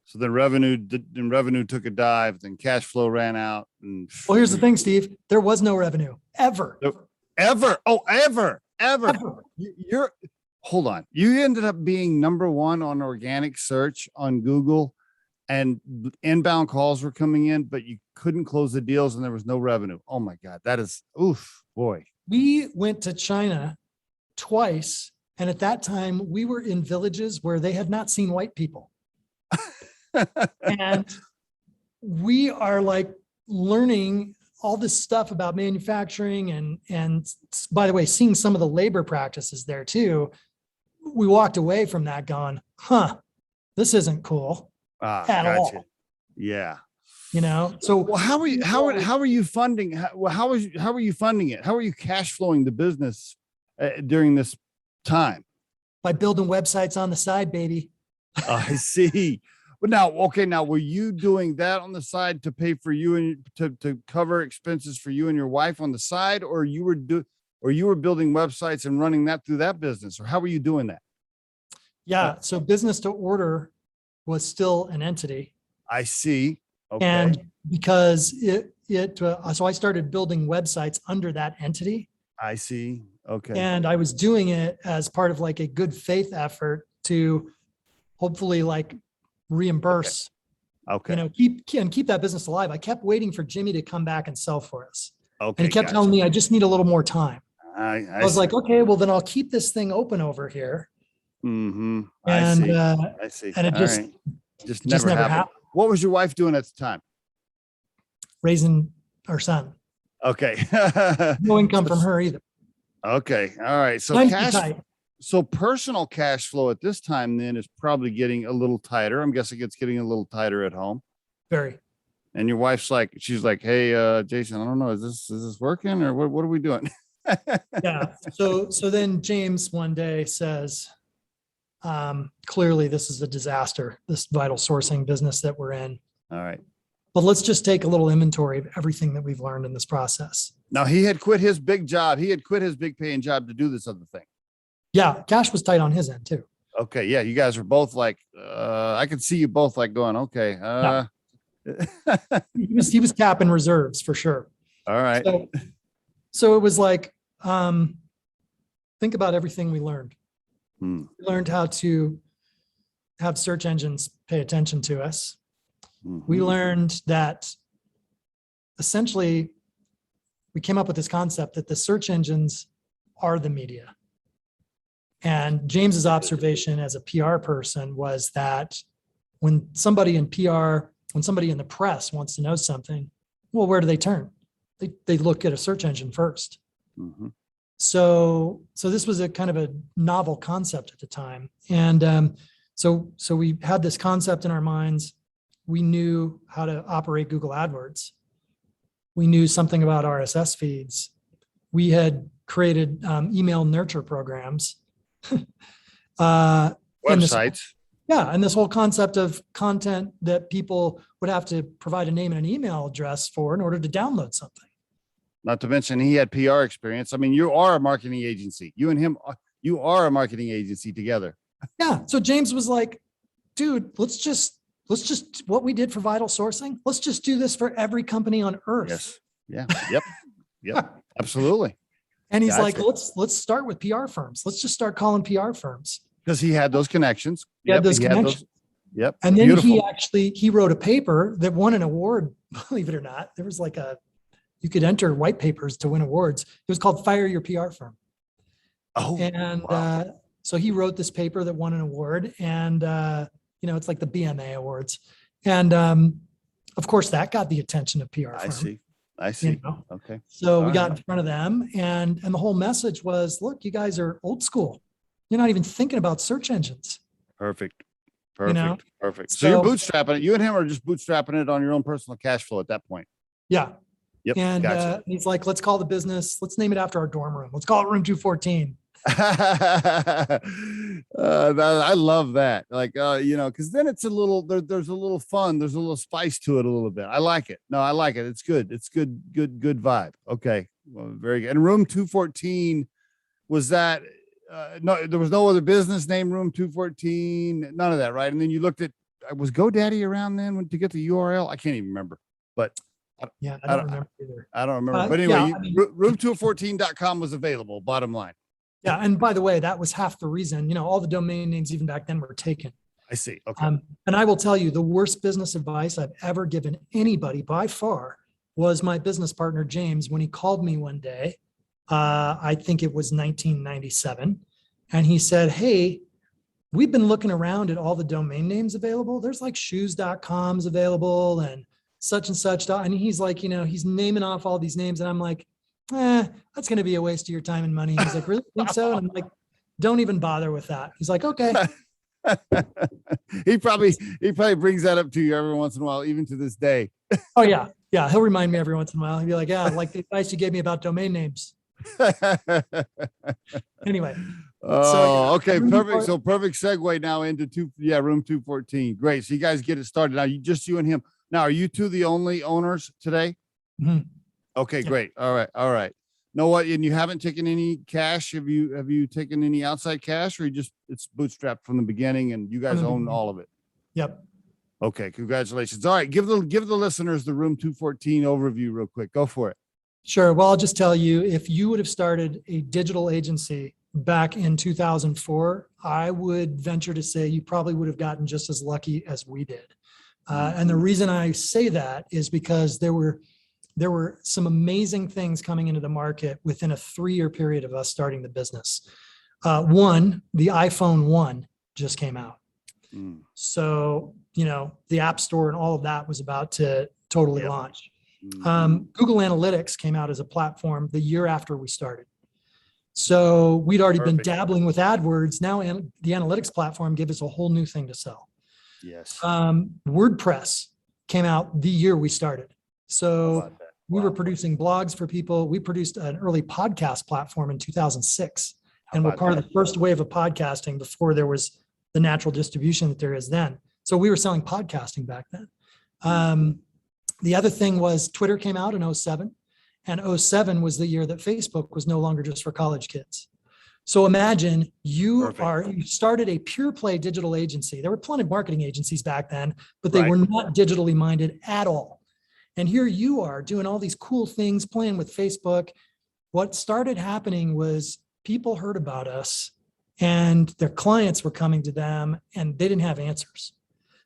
Speaker 1: So then revenue took a dive, then cash flow ran out.
Speaker 3: Well, here's the thing, Steve, there was no revenue ever.
Speaker 1: Ever. Hold on. You ended up being number 1 on organic search on Google, and inbound calls were coming in, but you couldn't close the deals and there was no revenue. Oh my God. That is, boy.
Speaker 3: We went to China twice. And at that time we were in villages where they had not seen white people. And we are like learning all this stuff about manufacturing and by the way, seeing some of the labor practices there too. We walked away from that going, this isn't cool at all.
Speaker 1: Yeah.
Speaker 3: So
Speaker 1: how are you funding? How are you funding it? How are you cash flowing the business during this time?
Speaker 3: By building websites on the side, baby.
Speaker 1: I see. But now, were you doing that on the side to pay for you and to cover expenses for you and your wife on the side, or you were building websites and running that through that business, or how were you doing that?
Speaker 3: Yeah. So business to order was still an entity.
Speaker 1: I see. Okay.
Speaker 3: And because so I started building websites under that entity.
Speaker 1: I see. Okay.
Speaker 3: And I was doing it as part of like a good faith effort to hopefully like reimburse,
Speaker 1: okay.
Speaker 3: Keep that business alive. I kept waiting for Jimmy to come back and sell for us.
Speaker 1: Okay.
Speaker 3: And he kept telling me, I just need a little more time.
Speaker 1: I
Speaker 3: was like, okay, well then I'll keep this thing open over here.
Speaker 1: Mm-hmm.
Speaker 3: And,
Speaker 1: I see.
Speaker 3: And it
Speaker 1: just never happened. What was your wife doing at the time?
Speaker 3: Raising our son.
Speaker 1: Okay.
Speaker 3: No income from her either.
Speaker 1: Okay. All right. So personal cash flow at this time then is probably getting a little tighter. I'm guessing it's getting a little tighter at home.
Speaker 3: Very.
Speaker 1: And your wife's she's like, hey, Jason, I don't know. Is this working or what are we doing?
Speaker 3: Yeah. So then James one day says, clearly this is a disaster, this vital sourcing business that we're in.
Speaker 1: All right.
Speaker 3: but let's just take a little inventory of everything that we've learned in this process.
Speaker 1: Now he had quit his big job. He had quit his big paying job to do this other thing.
Speaker 3: Yeah, cash was tight on his end too.
Speaker 1: Okay. Yeah. You guys are both like, I could see you both like going, okay.
Speaker 3: Yeah. He was capping reserves for sure.
Speaker 1: All right.
Speaker 3: So it was like, think about everything we learned.
Speaker 1: Hmm.
Speaker 3: We learned how to have search engines pay attention to us. We learned that essentially we came up with this concept that the search engines are the media. And James's observation as a PR person was that when somebody in PR, when somebody in the press wants to know something, well, where do they turn? They look at a search engine first.
Speaker 1: Mm-hmm.
Speaker 3: So this was a kind of a novel concept at the time. And so we had this concept in our minds. We knew how to operate Google AdWords. We knew something about RSS feeds. We had created email nurture programs.
Speaker 1: Websites.
Speaker 3: And this whole concept of content that people would have to provide a name and an email address for in order to download something.
Speaker 1: Not to mention he had PR experience. I mean, you are a marketing agency. You and him, you are a marketing agency together.
Speaker 3: Yeah. So James was like, dude, let's just what we did for vital sourcing. Let's just do this for every company on earth.
Speaker 1: Yes. Yeah. Yep. Yep. Absolutely.
Speaker 3: And he's
Speaker 1: Gotcha.
Speaker 3: like, let's start with PR firms. Let's just start calling PR firms.
Speaker 1: Because he had those connections.
Speaker 3: He had those connections.
Speaker 1: Yep.
Speaker 3: And then
Speaker 1: Beautiful.
Speaker 3: he wrote a paper that won an award, believe it or not. There was like you could enter white papers to win awards. It was called Fire Your PR Firm.
Speaker 1: Oh,
Speaker 3: and
Speaker 1: wow.
Speaker 3: So he wrote this paper that won an award, and it's like the BMA awards. And of course that got the attention of PR firm.
Speaker 1: I see.
Speaker 3: You know?
Speaker 1: Okay.
Speaker 3: So we got in front of them, and the whole message was, look, you guys are old school. You're not even thinking about search engines.
Speaker 1: Perfect. Perfect. So you're bootstrapping it. You and him are just bootstrapping it on your own personal cash flow at that point.
Speaker 3: Yeah.
Speaker 1: Yep.
Speaker 3: And
Speaker 1: Gotcha.
Speaker 3: he's like, let's call the business. Let's name it after our dorm room. Let's call it room 214.
Speaker 1: I love that. Like, because then it's a little, there's a little fun. There's a little spice to it a little bit. I like it. No, I like it. It's good. It's good vibe. Okay. Well, very good. And room 214, was that, no, there was no other business name, room 214, none of that. Right. And then you looked at, was GoDaddy around then to get the URL? I can't even remember, but
Speaker 3: yeah, I don't remember either.
Speaker 1: I don't remember. But anyway, room214.com was available, bottom line.
Speaker 3: Yeah. And by the way, that was half the reason, all the domain names even back then were taken.
Speaker 1: I see. Okay.
Speaker 3: And I will tell you, the worst business advice I've ever given anybody by far was my business partner, James, when he called me one day, I think it was 1997. And he said, hey, we've been looking around at all the domain names available. There's like shoes.coms available and such and such. And he's like, he's naming off all these names. And I'm like, that's going to be a waste of your time and money. He's like, really think so? And I'm like, don't even bother with that. He's like, okay.
Speaker 1: he probably brings that up to you every once in a while, even to this day.
Speaker 3: Oh yeah. Yeah. He'll remind me every once in a while. He'll be like, yeah, like the advice you gave me about domain names. Anyway.
Speaker 1: Okay. Perfect. So perfect segue now into room 214. Great. So you guys get it started. Now you and him. Now, are you two the only owners today?
Speaker 3: Mm-hmm.
Speaker 1: Okay, yeah. Great. All right. Know what? And you haven't taken any cash? Have you taken any outside cash, or it's bootstrapped from the beginning and you guys own all of it?
Speaker 3: Yep.
Speaker 1: Okay. Congratulations. All right. Give the listeners the room 214 overview real quick. Go for it.
Speaker 3: Sure. Well, I'll just tell you, if you would have started a digital agency back in 2004, I would venture to say you probably would have gotten just as lucky as we did. And the reason I say that is because there were some amazing things coming into the market within a 3-year period of us starting the business. One, the iPhone 1 just came out. So, the App Store and all of that was about to totally launch. Google Analytics came out as a platform the year after we started. So we'd already been dabbling with AdWords. Now the analytics platform gave us a whole new thing to sell.
Speaker 1: Yes.
Speaker 3: WordPress came out the year we started. So we were producing blogs for people. We produced an early podcast platform in 2006, and we're part of the first wave of podcasting before there was the natural distribution that there is then. So we were selling podcasting back then. The other thing was Twitter came out in 07, and 07 was the year that Facebook was no longer just for college kids. So imagine you started a pure play digital agency. There were plenty of marketing agencies back then, but they were not digitally minded at all. And here you are doing all these cool things, playing with Facebook. What started happening was people heard about us and their clients were coming to them and they didn't have answers.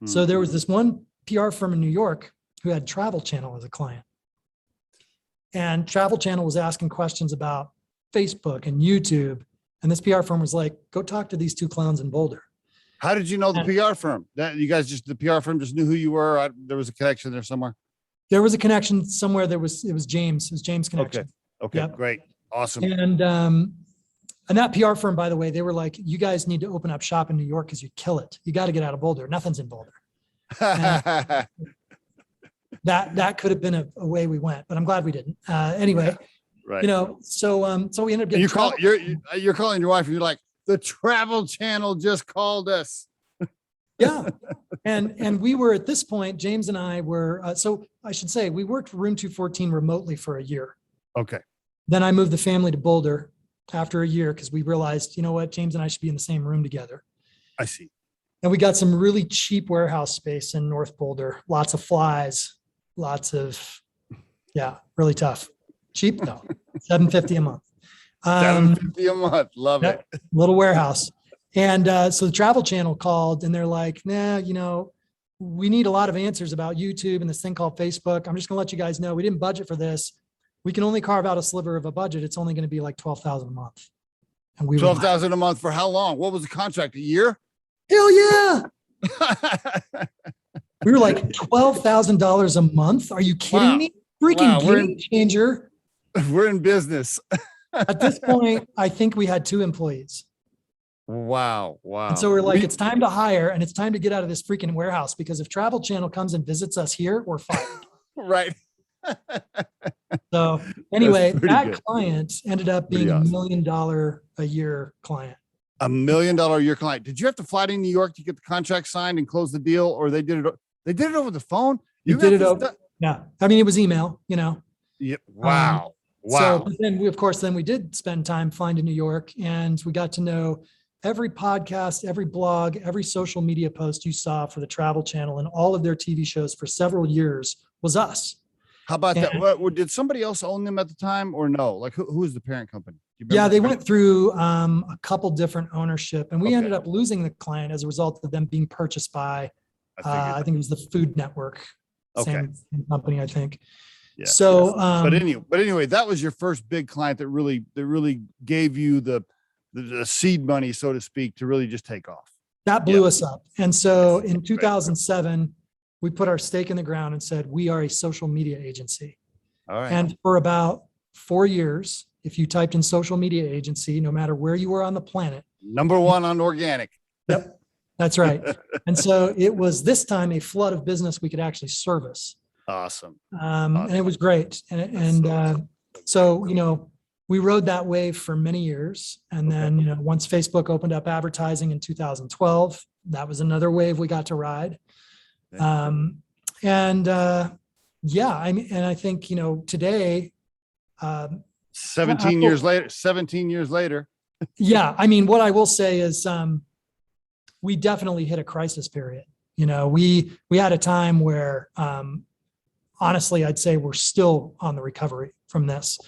Speaker 3: So there was this one PR firm in New York who had Travel Channel as a client. And Travel Channel was asking questions about Facebook and YouTube. And this PR firm was like, go talk to these two clowns in Boulder.
Speaker 1: How did you know the PR firm? That you guys the PR firm just knew who you were? There was a connection there somewhere?
Speaker 3: There was a connection somewhere. It was James. It was James' connection.
Speaker 1: Okay. Yep. Great. Awesome.
Speaker 3: And that PR firm, by the way, they were like, you guys need to open up shop in New York because you kill it. You got to get out of Boulder. Nothing's in Boulder. That could have been a way we went, but I'm glad we didn't. Anyway,
Speaker 1: right.
Speaker 3: So we ended up getting.
Speaker 1: You're calling your wife and you're like, the Travel Channel just called us.
Speaker 3: Yeah. And we were at this point, James and I were, so I should say we worked Room 214 remotely for a year.
Speaker 1: Okay.
Speaker 3: Then I moved the family to Boulder after a year because we realized, you know what, James and I should be in the same room together.
Speaker 1: I see.
Speaker 3: And we got some really cheap warehouse space in North Boulder, lots of flies, really tough. Cheap though, $750 a month.
Speaker 1: $750 a month. Love it.
Speaker 3: Little warehouse. And so the Travel Channel called and they're like, nah, we need a lot of answers about YouTube and this thing called Facebook. I'm just going to let you guys know we didn't budget for this. We can only carve out a sliver of a budget. It's only going to be like $12,000 a month. And we
Speaker 1: $12,000 a month for how long? What was the contract? A year?
Speaker 3: Hell yeah. We were like $12,000 a month. Are you kidding me? Freaking game changer.
Speaker 1: We're in business.
Speaker 3: At this point, I think we had 2 employees.
Speaker 1: Wow.
Speaker 3: And so we're like, it's time to hire and it's time to get out of this freaking warehouse because if Travel Channel comes and visits us here, we're fired.
Speaker 1: Right.
Speaker 3: So anyway, that
Speaker 1: good.
Speaker 3: Client ended up being
Speaker 1: Awesome.
Speaker 3: $1 million a year client.
Speaker 1: $1 million a year client. Did you have to fly to New York to get the contract signed and close the deal, or they did it over the phone?
Speaker 3: You did it over. Yeah. I mean, it was email,
Speaker 1: Yeah. Wow.
Speaker 3: So then we did spend time flying to New York and we got to know every podcast, every blog, every social media post you saw for the Travel Channel and all of their TV shows for several years was us.
Speaker 1: How about that? What, did somebody else own them at the time or no? Like who was the parent company?
Speaker 3: Yeah, they went through a couple different ownership and we ended up losing the client as a result of them being purchased by, I think it was the Food Network, same company, I think.
Speaker 1: Yeah.
Speaker 3: So,
Speaker 1: but anyway, that was your first big client that really gave you the seed money, so to speak, to really just take off.
Speaker 3: That blew us up. And so in 2007, we put our stake in the ground and said, we are a social media agency.
Speaker 1: All right.
Speaker 3: And for about 4 years, if you typed in social media agency, no matter where you were on the planet.
Speaker 1: #1 on organic.
Speaker 3: Yep, that's right. And so it was this time a flood of business we could actually service.
Speaker 1: Awesome.
Speaker 3: And it was great. So we rode that wave for many years. And then, once Facebook opened up advertising in 2012, that was another wave we got to ride. I think, today,
Speaker 1: 17 years later.
Speaker 3: Yeah. I mean, what I will say is, we definitely hit a crisis period. We had a time where, honestly, I'd say we're still on the recovery from this,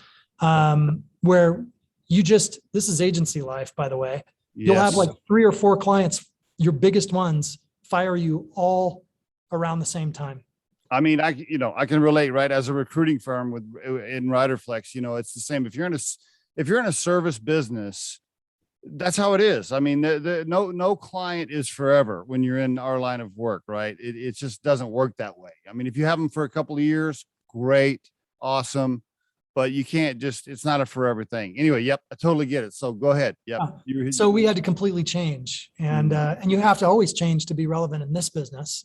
Speaker 3: where this is agency life, by the way. You'll have like 3 or 4 clients, your biggest ones, fire you all around the same time.
Speaker 1: I mean, I can relate, right? As a recruiting firm in Riderflex, it's the same. If you're in a service business, that's how it is. I mean, no client is forever when you're in our line of work, right? It just doesn't work that way. I mean, if you have them for a couple of years, great, awesome, but you can't it's not a forever thing. Anyway, yep, I totally get it. So go ahead. Yep.
Speaker 3: So we had to completely change and you have to always change to be relevant in this business.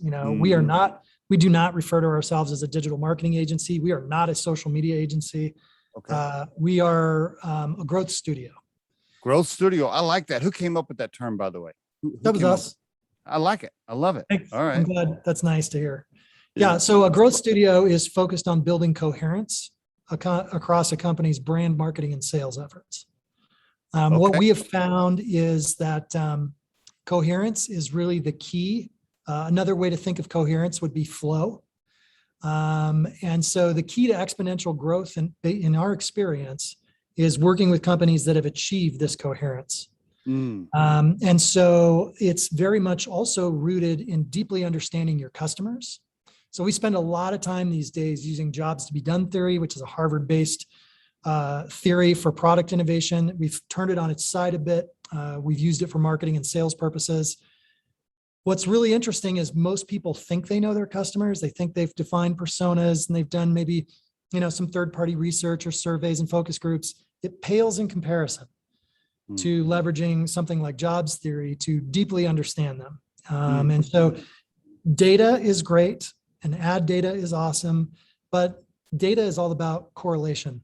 Speaker 3: We do not refer to ourselves as a digital marketing agency. We are not a social media agency.
Speaker 1: Okay.
Speaker 3: We are a growth studio.
Speaker 1: Growth studio. I like that. Who came up with that term, by the way?
Speaker 3: That was us.
Speaker 1: I like it. I love it.
Speaker 3: Thanks.
Speaker 1: All right.
Speaker 3: I'm glad. That's nice to hear. Yeah. So a growth studio is focused on building coherence across a company's brand, marketing, and sales efforts. What
Speaker 1: Okay.
Speaker 3: we have found is that coherence is really the key. Another way to think of coherence would be flow. And so the key to exponential growth in our experience is working with companies that have achieved this coherence.
Speaker 1: Mm.
Speaker 3: And so it's very much also rooted in deeply understanding your customers. So we spend a lot of time these days using jobs to be done theory, which is a Harvard-based theory for product innovation. We've turned it on its side a bit. We've used it for marketing and sales purposes. What's really interesting is most people think they know their customers. They think they've defined personas and they've done maybe, some third-party research or surveys and focus groups. It pales in comparison to leveraging something like jobs theory to deeply understand them. And so data is great and ad data is awesome, but data is all about correlation.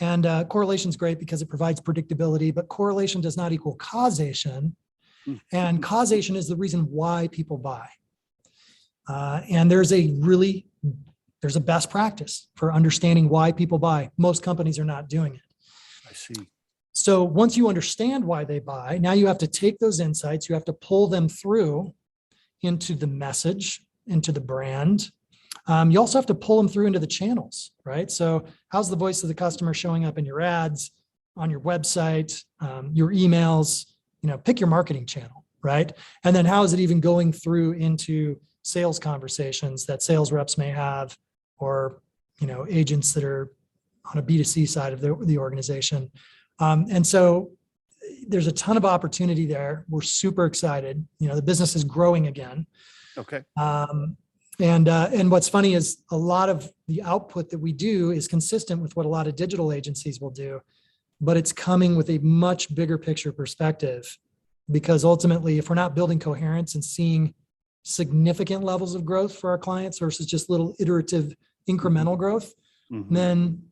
Speaker 3: And correlation is great because it provides predictability, but correlation does not equal causation. And causation is the reason why people buy. And there's a best practice for understanding why people buy. Most companies are not doing it.
Speaker 1: I see.
Speaker 3: So once you understand why they buy, now you have to take those insights, you have to pull them through into the message, into the brand. You also have to pull them through into the channels, right? So how's the voice of the customer showing up in your ads, on your website, your emails, pick your marketing channel, right? And then how is it even going through into sales conversations that sales reps may have, or, agents that are on a B2C side of the organization. And so there's a ton of opportunity there. We're super excited. The business is growing again.
Speaker 1: Okay.
Speaker 3: And what's funny is a lot of the output that we do is consistent with what a lot of digital agencies will do, but it's coming with a much bigger picture perspective, because ultimately, if we're not building coherence and seeing significant levels of growth for our clients versus just little iterative incremental growth, then,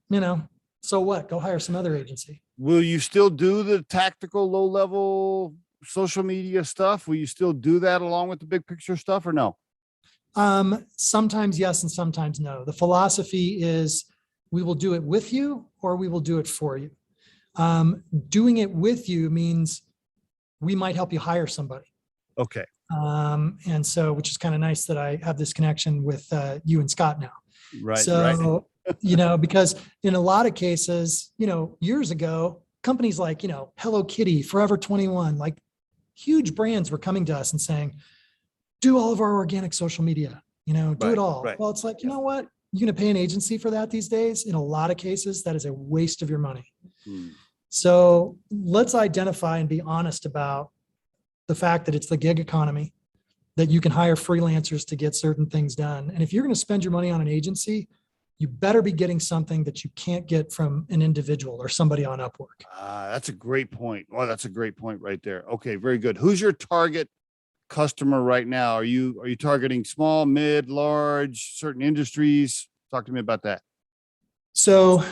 Speaker 3: so what? Go hire some other agency.
Speaker 1: Will you still do the tactical, low level social media stuff? Will you still do that along with the big picture stuff, or no?
Speaker 3: Sometimes yes, and sometimes no. The philosophy is we will do it with you or we will do it for you. Doing it with you means we might help you hire somebody.
Speaker 1: Okay.
Speaker 3: And so, which is kind of nice that I have this connection with you and Scott now.
Speaker 1: Right.
Speaker 3: So, because in a lot of cases, years ago, companies like, Hello Kitty, Forever 21, like huge brands were coming to us and saying, do all of our organic social media, do it all.
Speaker 1: Right.
Speaker 3: Well, it's like, you know what? You're going to pay an agency for that these days. In a lot of cases, that is a waste of your money. So let's identify and be honest about the fact that it's the gig economy, that you can hire freelancers to get certain things done. And if you're going to spend your money on an agency, you better be getting something that you can't get from an individual or somebody on Upwork.
Speaker 1: That's a great point. Oh, that's a great point right there. Okay, very good. Who's your target customer right now? Are you targeting small, mid, large, certain industries? Talk to me about that.
Speaker 3: So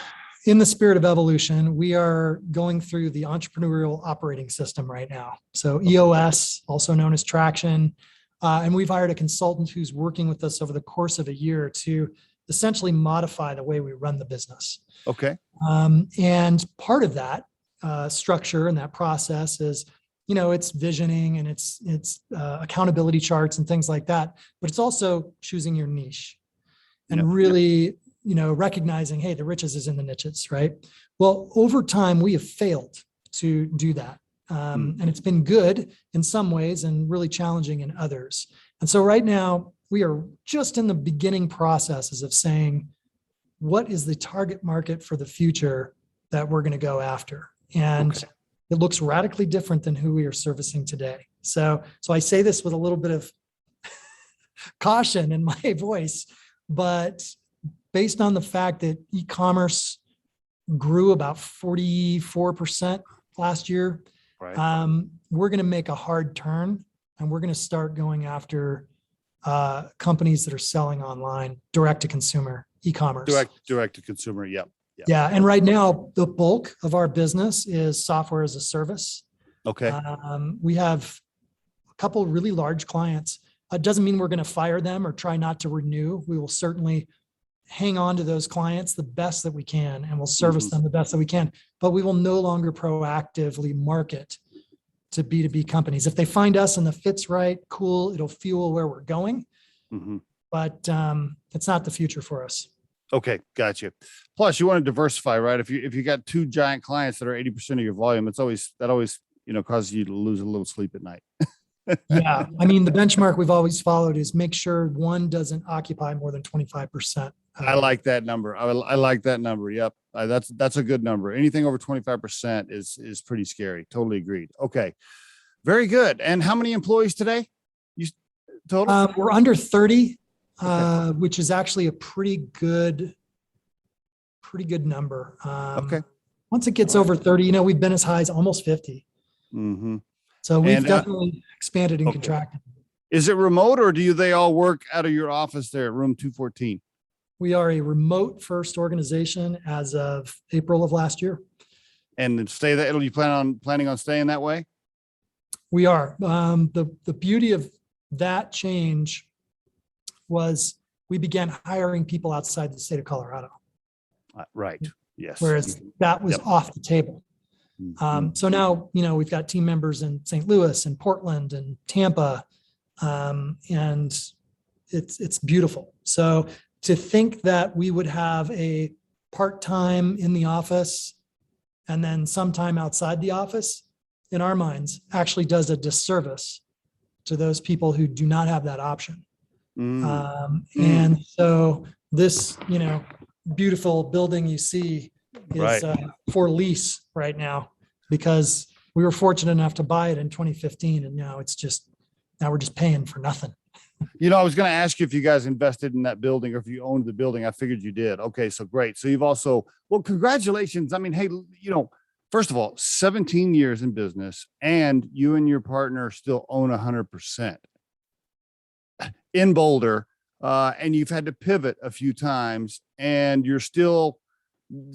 Speaker 3: in the spirit of evolution, we are going through the entrepreneurial operating system right now. So EOS, also known as Traction. And we've hired a consultant who's working with us over the course of a year to essentially modify the way we run the business.
Speaker 1: Okay.
Speaker 3: And part of that structure and that process is, it's visioning and it's accountability charts and things like that, but it's also choosing your niche and really, recognizing, hey, the riches is in the niches, right? Well, over time, we have failed to do that. And it's been good in some ways and really challenging in others. And so right now, we are just in the beginning processes of saying, what is the target market for the future that we're going to go after? And it looks radically different than who we are servicing today. So I say this with a little bit of caution in my voice, but based on the fact that e-commerce grew about 44% last year, we're going to make a hard turn and we're going to start going after companies that are selling online, direct to consumer, e-commerce.
Speaker 1: Direct to consumer. Yep.
Speaker 3: Yeah. And right now, the bulk of our business is software as a service.
Speaker 1: Okay.
Speaker 3: We have a couple of really large clients It doesn't mean we're going to fire them or try not to renew. We will certainly hang on to those clients the best that we can, and we'll service them the best that we can, but we will no longer proactively market to B2B companies. If they find us and the fit's right, cool, it'll fuel where we're going, but it's not the future for us.
Speaker 1: Okay, gotcha. Plus, you want to diversify, right? If you got two giant clients that are 80% of your volume, that always causes you to lose a little sleep at night.
Speaker 3: Yeah, I mean, the benchmark we've always followed is make sure one doesn't occupy more than 25%.
Speaker 1: I like that number. I like that number. Yep, that's a good number. Anything over 25% is pretty scary. Totally agreed. Okay, very good. And how many employees today? You total?
Speaker 3: We're under 30.
Speaker 1: Okay.
Speaker 3: Which is actually a pretty good number.
Speaker 1: Okay.
Speaker 3: Once it gets over 30, we've been as high as almost 50. So we've definitely expanded and contracted.
Speaker 1: Is it remote, or do they all work out of your office there at room 214?
Speaker 3: We are a remote first organization as of April of last year.
Speaker 1: And you planning on staying that way?
Speaker 3: We are. The beauty of that change was we began hiring people outside the state of Colorado.
Speaker 1: Right. Yes.
Speaker 3: Whereas that was off the table. So now, we've got team members in St. Louis and Portland and Tampa, and it's beautiful. So to think that we would have a part-time in the office and then sometime outside the office, in our minds, actually does a disservice to those people who do not have that option. And so this, beautiful building you see is for lease right now, because we were fortunate enough to buy it in 2015, and now we're just paying for nothing.
Speaker 1: I was going to ask you if you guys invested in that building or if you owned the building. I figured you did. Okay, so great. So you've also, congratulations. I mean, hey, first of all, 17 years in business, and you and your partner still own 100%. In Boulder, and you've had to pivot a few times, and you're still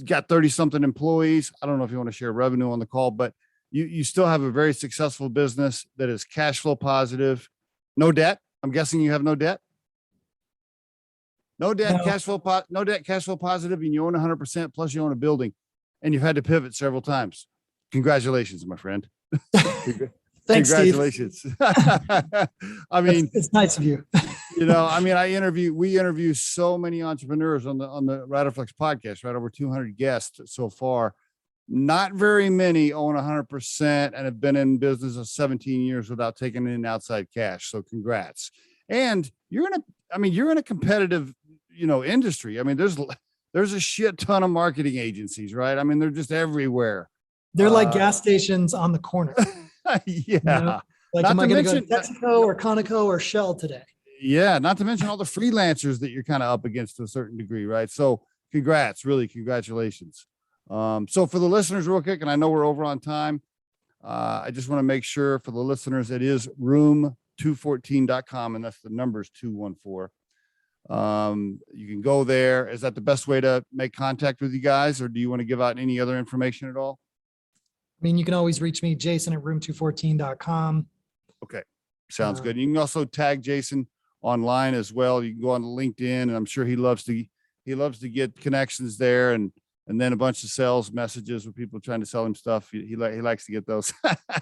Speaker 1: got 30 something employees. I don't know if you want to share revenue on the call, but you still have a very successful business that is cash flow positive, no debt. I'm guessing you have no debt. No debt, no. No debt, cash flow positive, and you own 100%, plus you own a building, and you've had to pivot several times. Congratulations, my friend.
Speaker 3: Thanks,
Speaker 1: congratulations.
Speaker 3: Steve.
Speaker 1: I mean,
Speaker 3: it's nice of you.
Speaker 1: We interview so many entrepreneurs on the Riderflex podcast, right? Over 200 guests so far. Not very many own 100% and have been in business of 17 years without taking in outside cash. So congrats. And you're in a competitive, industry. I mean, there's a shit ton of marketing agencies, right? I mean, they're just everywhere.
Speaker 3: They're like gas stations on the corner.
Speaker 1: Yeah.
Speaker 3: Like, am I going to go to Texaco or Conoco or Shell today?
Speaker 1: Yeah. Not to mention all the freelancers that you're kind of up against to a certain degree, right? So congrats, really, congratulations. So for the listeners real quick, and I know we're over on time, I just want to make sure for the listeners, it is room214.com, and that's the numbers 214. You can go there. Is that the best way to make contact with you guys, or do you want to give out any other information at all?
Speaker 3: I mean, you can always reach me, Jason, at room214.com.
Speaker 1: Okay. Sounds good. You can also tag Jason online as well. You can go on LinkedIn, and I'm sure he loves to get connections there, and then a bunch of sales messages with people trying to sell him stuff. He likes to get those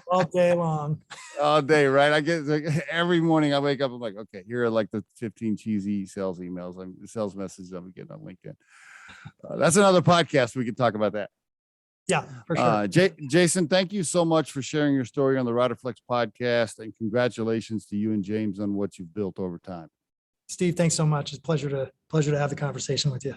Speaker 3: all day long.
Speaker 1: All day, right? I get every morning I wake up, I'm like, okay, here are like the 15 cheesy sales emails, sales messages I'm getting on LinkedIn. That's another podcast. We can talk about that.
Speaker 3: Yeah, for sure.
Speaker 1: Jason, thank you so much for sharing your story on the Riderflex podcast, and congratulations to you and James on what you've built over time.
Speaker 3: Steve, thanks so much. It's a pleasure to have the conversation with you.